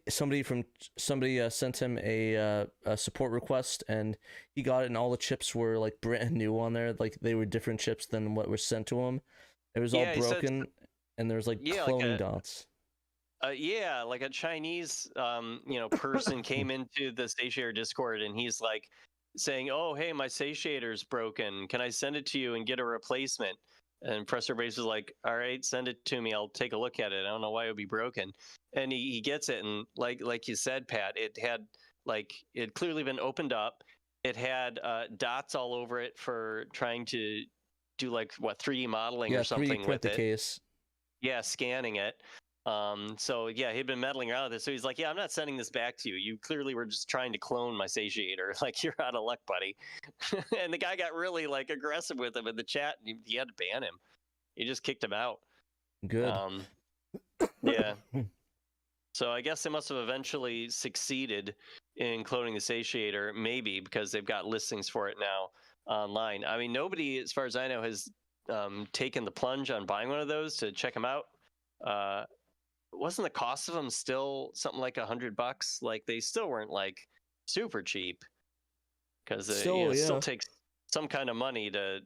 S1: somebody sent him a support request, and he got it, and all the chips were like brand new on there, like they were different chips than what was sent to him. It was all broken, and there was like cloning dots.
S2: Like a Chinese, person came into the Satiator Discord, and he's like saying, "Oh, hey, my Satiator's broken. Can I send it to you and get a replacement?" And Professor Base was like, "All right, send it to me. I'll take a look at it. I don't know why it would be broken." And he gets it, and like you said, Pat, it had it clearly been opened up. It had dots all over it for trying to do 3D modeling or something
S1: 3D print
S2: with
S1: the
S2: it.
S1: Case.
S2: Yeah, scanning it. So yeah, he'd been meddling around with it. So he's like, "Yeah, I'm not sending this back to you. You clearly were just trying to clone my Satiator. Like, you're out of luck, buddy." And the guy got really aggressive with him in the chat, and he had to ban him. He just kicked him out.
S1: Good.
S2: Yeah. So I guess they must have eventually succeeded in cloning the Satiator, maybe because they've got listings for it now online. I mean, nobody, as far as I know, has taken the plunge on buying one of those to check them out. Wasn't the cost of them still something like $100? Like, they still weren't super cheap, because it still takes some kind of money to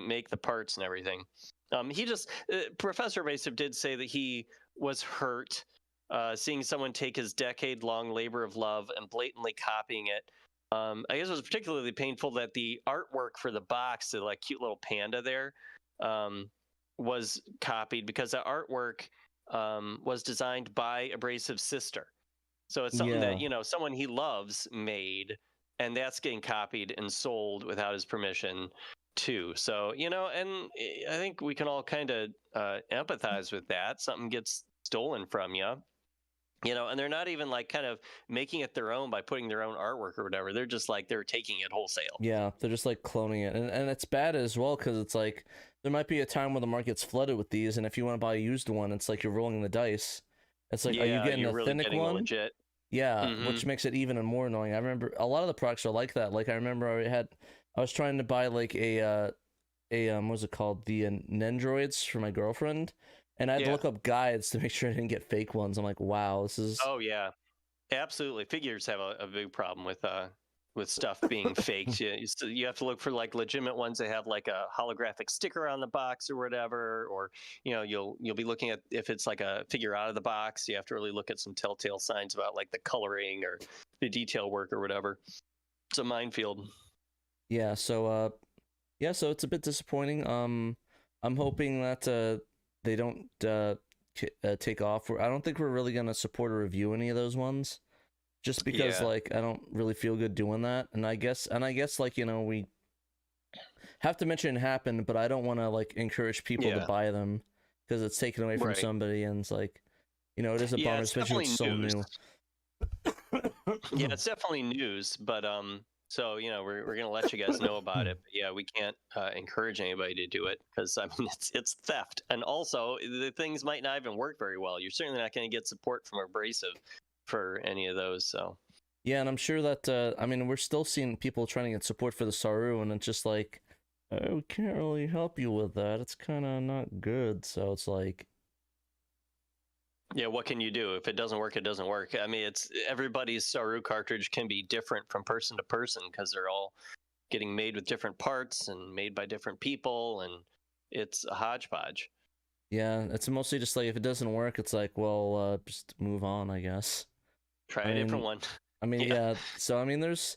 S2: make the parts and everything. Professor Evasive did say that he was hurt seeing someone take his decade-long labor of love and blatantly copying it. I guess it was particularly painful that the artwork for the box, the cute little panda there, was copied, because the artwork was designed by Abrasive's sister. So it's something that, someone he loves made, and that's getting copied and sold without his permission too. So, and I think we can all kind of empathize with that. Something gets stolen from you, and they're not even kind of making it their own by putting their own artwork or whatever. They're just they're taking it wholesale. Yeah,
S1: they're just cloning it. And it's bad as well, because it's there might be a time when the market's flooded with these, and if you want to buy a used one, it's you're rolling the dice. It's are you getting a authentic one?
S2: Legit.
S1: Yeah, which makes it even more annoying. I remember a lot of the products are like that. I remember I was trying to buy a what was it called? The Nendroids for my girlfriend, and I had to look up guides to make sure I didn't get fake ones. I'm like, wow, this is.
S2: Oh yeah, absolutely. Figures have a big problem with stuff being faked. You have to look for like legitimate ones that have like a holographic sticker on the box or whatever, or you'll be looking at if it's like a figure out of the box. You have to really look at some telltale signs about like the coloring or the detail work or whatever. It's a minefield.
S1: Yeah, so so it's a bit disappointing. I'm hoping that they don't take off. I don't think we're really gonna support or review any of those ones, just because like I don't really feel good doing that. And I guess like we have to mention it happened, but I don't want to like encourage people to buy them because it's taken away from somebody, and it's like it is a bummer, especially when it's so new.
S2: Yeah, it's definitely news, but so we're gonna let you guys know about it. But yeah, we can't encourage anybody to do it because I mean it's theft, and also the things might not even work very well. You're certainly not going to get support from Abrasive for any of those. So
S1: yeah, and I'm sure that I mean we're still seeing people trying to get support for the Saru, and it's just like we can't really help you with that. It's kind of not good. So it's like.
S2: Yeah, what can you do? If it doesn't work, it doesn't work. I mean, it's everybody's Saru cartridge can be different from person to person because they're all getting made with different parts and made by different people, and it's a hodgepodge.
S1: Yeah, it's mostly just like if it doesn't work, it's like, well, just move on, I guess.
S2: Try a different one.
S1: I mean, yeah. So I mean, there's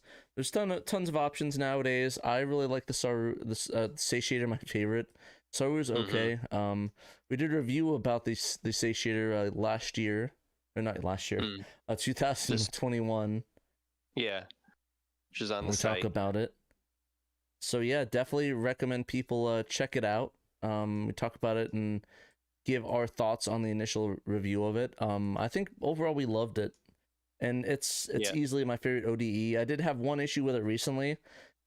S1: tons of options nowadays. I really like the Saru, the Satiator, my favorite. Saru's okay. We did a review about the Satiator last year, or not last year, 2021.
S2: Yeah, which is on the
S1: site. We talk about it. So yeah, definitely recommend people check it out. We talk about it and give our thoughts on the initial review of it. I think overall we loved it, and it's easily my favorite ODE. I did have one issue with it recently,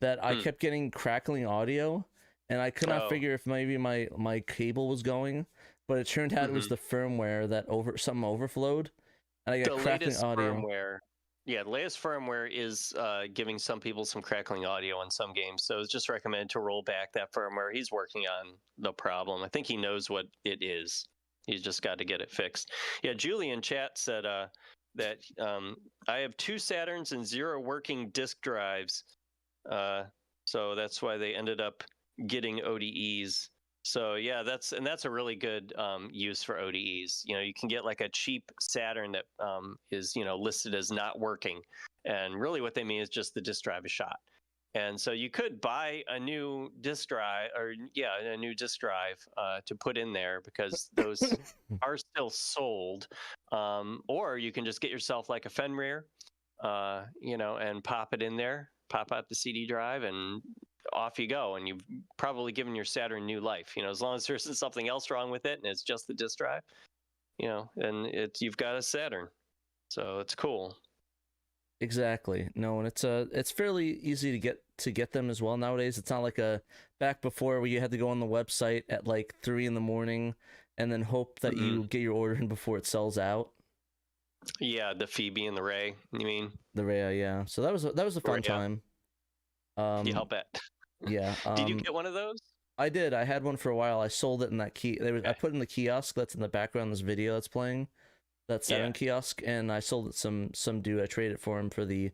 S1: that I kept getting crackling audio. And I could not figure if maybe my cable was going, but it turned out it was the firmware that something overflowed, and I got crackling audio.
S2: The latest firmware is giving some people some crackling audio on some games, so it's just recommended to roll back that firmware. He's working on the problem. I think he knows what it is. He's just got to get it fixed. Yeah, Julie in chat said that I have 2 Saturns and 0 working disk drives, so that's why they ended up getting ODEs. So yeah, that's a really good use for ODEs. You can get like a cheap Saturn that is listed as not working, and really what they mean is just the disk drive is shot. And so you could buy a new disk drive, to put in there because those are still sold, or you can just get yourself like a Fenrir, and pop it in there, pop out the CD drive, and off you go, and you've probably given your Saturn new life. As long as there isn't something else wrong with it and it's just the disk drive, and you've got a Saturn, so it's cool.
S1: Exactly. No, and it's fairly easy to get them as well nowadays. It's not like back before where you had to go on the website at like 3 a.m. and then hope that you get your order in before it sells out.
S2: Yeah, the Phoebe and the Ray. You mean
S1: the Ray? Yeah. So that was a fun time.
S2: Yeah, I'll bet.
S1: Yeah.
S2: Did you get one of those?
S1: I did. I had one for a while. I sold it in that I put it in the kiosk that's in the background of this video that's playing. That Saturn kiosk, and I sold it some dude. I traded it for him for the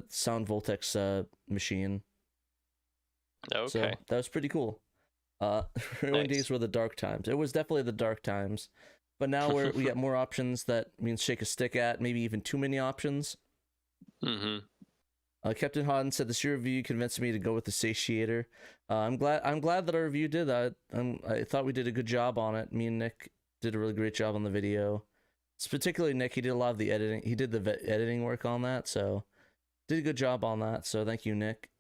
S1: Sound Voltex machine.
S2: Okay.
S1: So that was pretty cool. Early days were the dark times. It was definitely the dark times. But now we got more options that means shake a stick at, maybe even too many options. Captain Hodden said this review convinced me to go with the Satiator. I'm glad that our review did that. I thought we did a good job on it. Me and Nick did a really great job on the video. It's particularly Nick. He did a lot of the editing. He did the editing work on that, so did a good job on that. So thank you, Nick.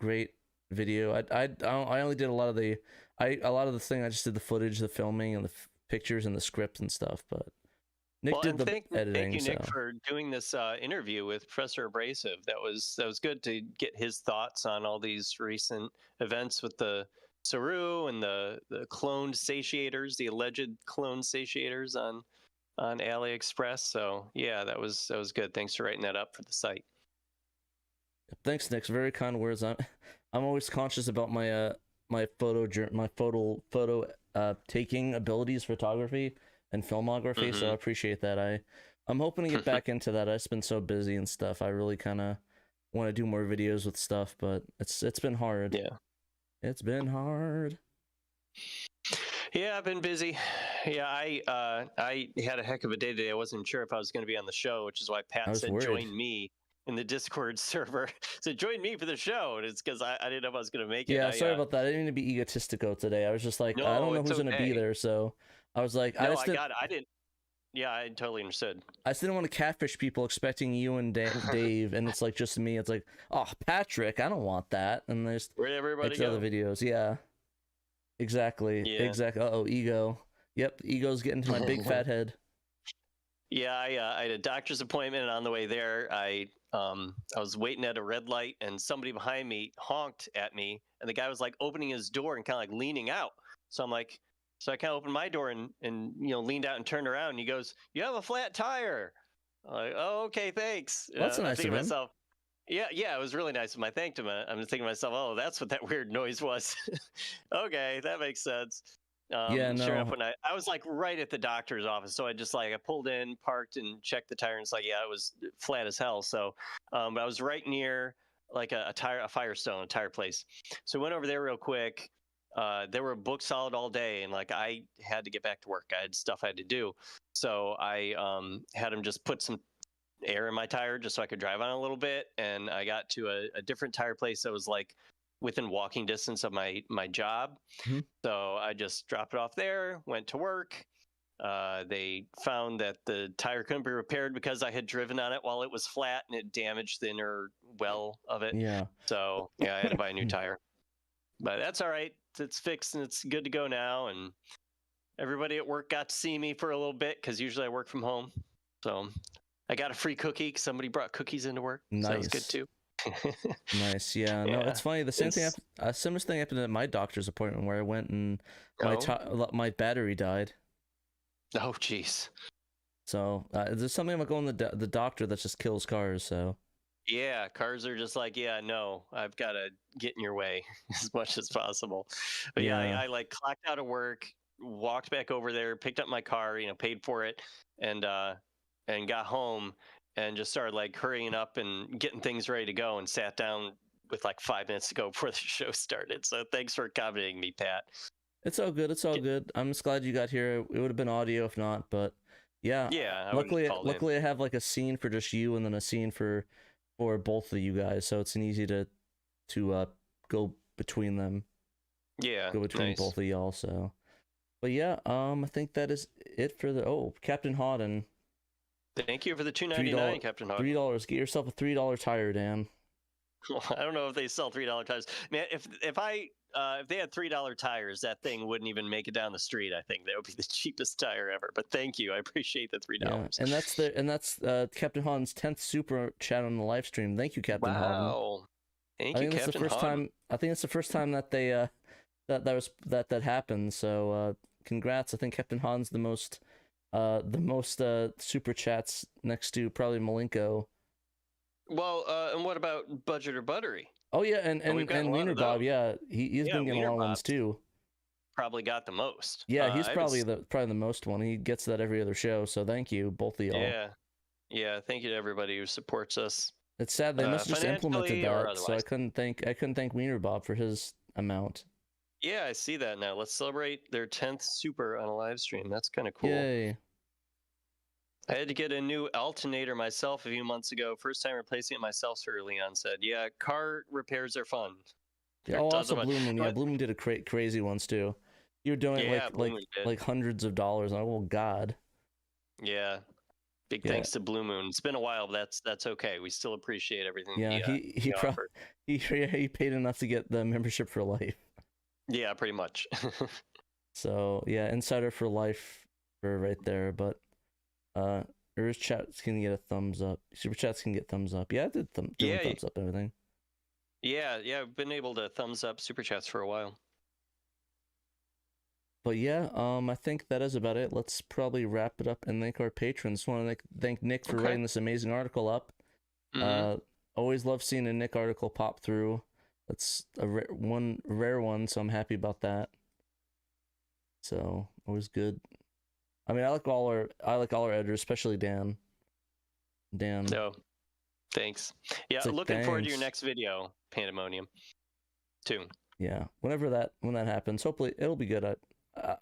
S1: Great video. I only did a lot of the thing. I just did the footage, the filming, and the pictures and the script and stuff, but. Nick did the editing.
S2: Thank you, Nick, for doing this interview with Professor Abrasive. That was good to get his thoughts on all these recent events with the Saru and the cloned satiators, the alleged cloned satiators on AliExpress. So yeah, that was good. Thanks for writing that up for the site.
S1: Thanks, Nick. Very kind words. I'm always conscious about my my photo taking abilities, photography and filmography. So I appreciate that. I'm hoping to get back into that. I've been so busy and stuff. I really kind of want to do more videos with stuff, but it's been hard.
S2: Yeah,
S1: it's been hard.
S2: Yeah, I've been busy. Yeah, I had a heck of a day today. I wasn't sure if I was going to be on the show, which is why Pat said
S1: worried.
S2: Join me in the Discord server. Said join me for the show, and it's because I didn't know if I was going to make it.
S1: Yeah, sorry about that. I didn't mean to be egotistical today. I was just like,
S2: No,
S1: I don't know
S2: it's
S1: who's going to be
S2: okay.
S1: there, so I was like,
S2: No, I got it. I didn't. Yeah, I totally understood.
S1: I just didn't want to catfish people expecting you and Dave, and it's like just me. It's like, oh, Patrick, I don't want that. And there's
S2: Where'd everybody go?
S1: other videos. Yeah, exactly.
S2: Yeah.
S1: Exactly. Uh-oh, ego. Yep, ego's getting to my big fat head.
S2: Yeah, I had a doctor's appointment, and on the way there, I was waiting at a red light, and somebody behind me honked at me, and the guy was like opening his door and kind of like leaning out. So I'm like, so I kind of opened my door and leaned out and turned around, and he goes, "You have a flat tire." I'm like, "Oh, okay, thanks."
S1: Well, that's nice of him.
S2: Myself, yeah, it was really nice of him. I thanked him. I'm just thinking to myself, "Oh, that's what that weird noise was." Okay, that makes sense.
S1: Yeah, no.
S2: Sure enough, when I was like right at the doctor's office, so I just I pulled in, parked, and checked the tire, and it's like, yeah, it was flat as hell. So, but I was right near like a Firestone, a tire place. So I went over there real quick. They were booked solid all day, and like I had to get back to work. I had stuff I had to do, so I had them just put some air in my tire just so I could drive on a little bit. And I got to a different tire place that was like within walking distance of my job.
S1: Mm-hmm.
S2: So I just dropped it off there, went to work. They found that the tire couldn't be repaired because I had driven on it while it was flat and it damaged the inner well of it.
S1: Yeah.
S2: So yeah, I had to buy a new tire. But that's all right. It's fixed and it's good to go now. And everybody at work got to see me for a little bit because usually I work from home. So I got a free cookie because somebody brought cookies into work.
S1: Nice.
S2: So that was good too.
S1: Nice. Yeah. No, it's funny. The same thing. Similar thing happened at my doctor's appointment where I went and my battery died.
S2: Oh, jeez.
S1: So there's something about going to the doctor that just kills cars. So.
S2: Yeah, cars are just like, yeah, no, I've got to get in your way as much as possible. But yeah, I like clocked out of work, walked back over there, picked up my car, paid for it, and got home and just started like hurrying up and getting things ready to go, and sat down with like 5 minutes to go before the show started. So thanks for accommodating me, Pat. It's all good.
S1: It's all good. I'm just glad you got here. It would have been audio if not, but yeah.
S2: Yeah.
S1: Luckily, I have like a scene for just you, and then a scene for both of you guys, so it's an easy to go between them.
S2: Yeah.
S1: Go between both of y'all. So, but yeah, I think that is it for the Captain Hodden.
S2: Thank you for the $2.99, Captain Hodden.
S1: $3. Get yourself a $3 tire, Dan.
S2: I don't know if they sell $3 tires. Man, if they had $3 tires, that thing wouldn't even make it down the street. I think that would be the cheapest tire ever. But thank you, I appreciate the $3.
S1: Yeah. And that's Captain Hodden's 10th super chat on the live stream. Thank you, Captain Hodden.
S2: Wow, thank you, Captain Hodden.
S1: I think it's the first time that they that happened. So congrats. I think Captain Hodden's the most super chats next to probably Malenko.
S2: Well, and what about Budget or Buttery?
S1: Oh yeah, and Wiener Bob, yeah, he's been getting a lot of ones too.
S2: Probably got the most.
S1: Yeah, he's probably the most one. He gets that every other show. So thank you, both of y'all.
S2: Yeah. Thank you to everybody who supports us.
S1: It's sad they must have just implemented that, so I couldn't thank Wiener Bob for his amount.
S2: Yeah, I see that now. Let's celebrate their 10th super on a live stream. That's kind of cool.
S1: Yay.
S2: I had to get a new alternator myself a few months ago. First time replacing it myself, Sir Leon said. Yeah, car repairs are fun.
S1: Yeah, also Blue Moon. Yeah, Blue Moon did a crazy ones too. You were doing like hundreds of dollars. Oh God.
S2: Yeah. Big thanks to Blue Moon. It's been a while, but that's okay. We still appreciate everything.
S1: Yeah, he paid enough to get the membership for life.
S2: Yeah, pretty much.
S1: So yeah, Insider for life for right there, but Earth chats can get a thumbs up. Super chats can get thumbs up. Yeah, I did thumbs up and everything.
S2: Yeah, I've been able to thumbs up super chats for a while.
S1: But yeah, I think that is about it. Let's probably wrap it up and thank our patrons. Just want to thank Nick for writing this amazing article up. Always love seeing a Nick article pop through. That's a rare one, so I'm happy about that. So always good. I mean, I like all our editors, especially Dan.
S2: No, thanks. Yeah,
S1: like,
S2: looking forward to your next video, Pandemonium. Too.
S1: Yeah, when that happens, hopefully it'll be good. I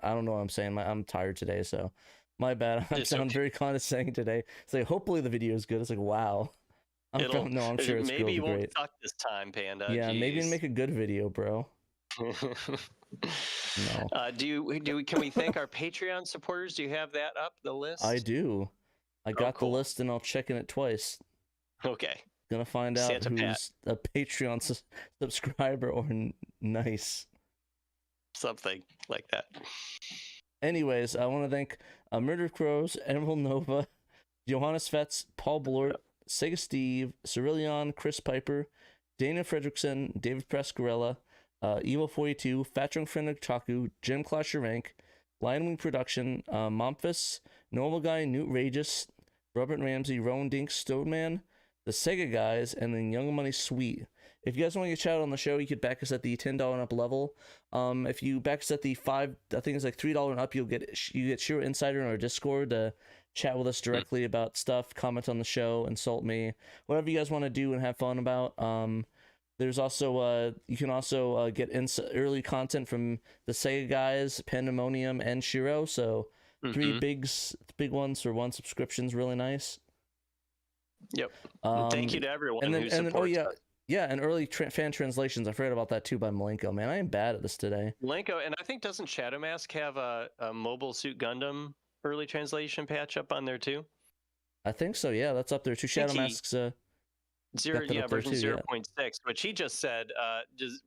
S1: don't know what I'm saying. I'm tired today, so my bad. I sound very condescending today. It's like hopefully the video is good. It's like wow. I'm sure it's
S2: maybe you won't
S1: great.
S2: suck this time, Panda.
S1: Yeah,
S2: Jeez.
S1: maybe make a good video, bro. No.
S2: Can we thank our Patreon supporters? Do you have that up, the list?
S1: I do. I got the list and I'll check in it twice.
S2: Okay.
S1: Gonna find out who's a Patreon subscriber or nice.
S2: Something like that.
S1: Anyways, I want to thank Murder Crows, Emerald Nova, Johannes Fetz, Paul Blort, Sega Steve, Cerillion, Chris Piper, Dana Fredrickson, David Prescarella, Evo42, Fatrung Friend Chaku, Jim Clasher Rank, Lionwing Production, Momphis, Normal Guy, Newt Ragus, Robert Ramsey, Rowan Dink, Stoneman, the Sega Guys, and then Young Money Sweet. If you guys want to get shout out on the show, you could back us at the $10 and up level. If you back us at the I think it's like $3 and up, you get SHIRO Insider in our Discord to chat with us directly about stuff, comment on the show, insult me, whatever you guys want to do and have fun about. There's also you can also get early content from the Sega Guys, Pandemonium, and SHIRO. So 3 big ones for 1 subscription's really nice.
S2: Yep. Thank you to everyone who supports us.
S1: Yeah, and early fan translations. I forgot about that too by Malenko. Man, I am bad at this today.
S2: Malenko, and I think doesn't Shadow Mask have a Mobile Suit Gundam early translation patch up on there too?
S1: I think so. Yeah, that's up there too. Shadow Mask's
S2: version 0.6, which he just said. Just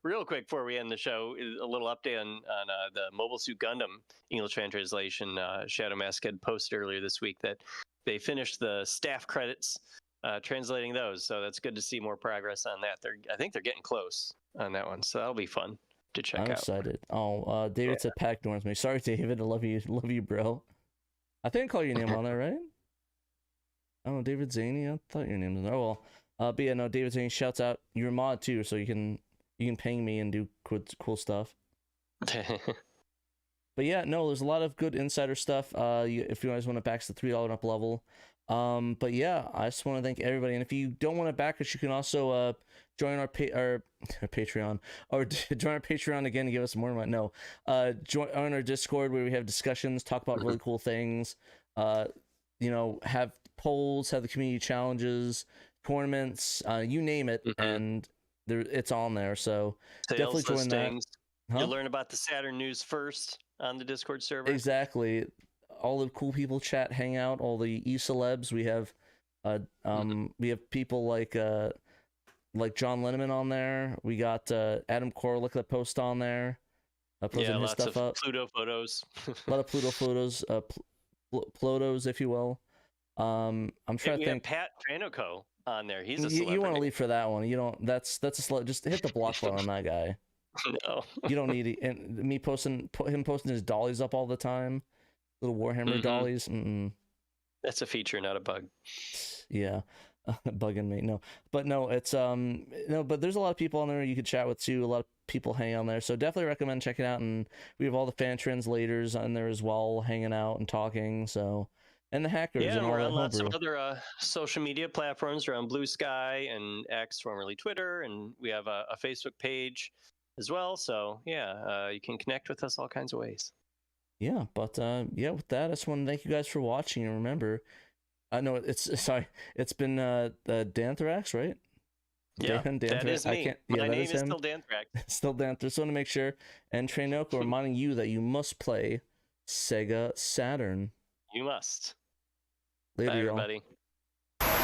S2: real quick before we end the show, a little update on the Mobile Suit Gundam English fan translation. Shadow Mask had posted earlier this week that they finished the staff credits. Translating those, so that's good to see more progress on that. I think they're getting close on that one, so that'll be fun to check out. I'm
S1: excited. David said Pack Norms me. Sorry, David. I love you, bro. I think I call your name on there, right? I don't know, David Zaney. I thought your name was there. Oh well. But yeah, no, David Zaney shouts out you're a mod too, so you can ping me and do cool stuff. But yeah, no, there's a lot of good insider stuff. If you guys want to back the $3 and up level. But yeah, I just want to thank everybody. And if you don't want to back us, you can also join our Patreon, or join our Patreon again to give us more money. No, join our Discord where we have discussions, talk about really cool things. Have polls, have the community challenges, tournaments, you name it, and it's on there. So definitely join that.
S2: You'll learn about the Saturn news first on the Discord server.
S1: Exactly. All the cool people chat, hang out, all the e-celebs. We have we have people like John Lenneman on there. We got Adam Korlick that post on there. Posting his stuff up.
S2: Pluto photos.
S1: A lot of Pluto photos, Plotos, if you will. I'm trying to think.
S2: Pat TraynoCo on there. He's a celebrity.
S1: You want to leave for that one. You don't. That's a slow. Just hit the block button on that guy.
S2: No.
S1: You don't need it. And him posting his dollies up all the time. Little Warhammer dollies.
S2: That's a feature, not a bug.
S1: Yeah, bugging me. No, but no, it's but there's a lot of people on there you could chat with too. A lot of people hang on there, so definitely recommend checking out. And we have all the fan translators on there as well, hanging out and talking. So, and the hackers.
S2: Yeah,
S1: and
S2: we're on lots of other social media platforms around Blue Sky and X, formerly Twitter, and we have a Facebook page as well. So yeah, you can connect with us all kinds of ways.
S1: Yeah, but with that, I just want to thank you guys for watching. And remember, I know it's been Danthrax, right?
S2: Yeah, that is me. My name is still Danthrax.
S1: Still Danthrax. Just want to make sure. And TraynoCo reminding you that you must play Sega Saturn.
S2: You must.
S1: Later,
S2: bye, everybody.
S1: Y'all.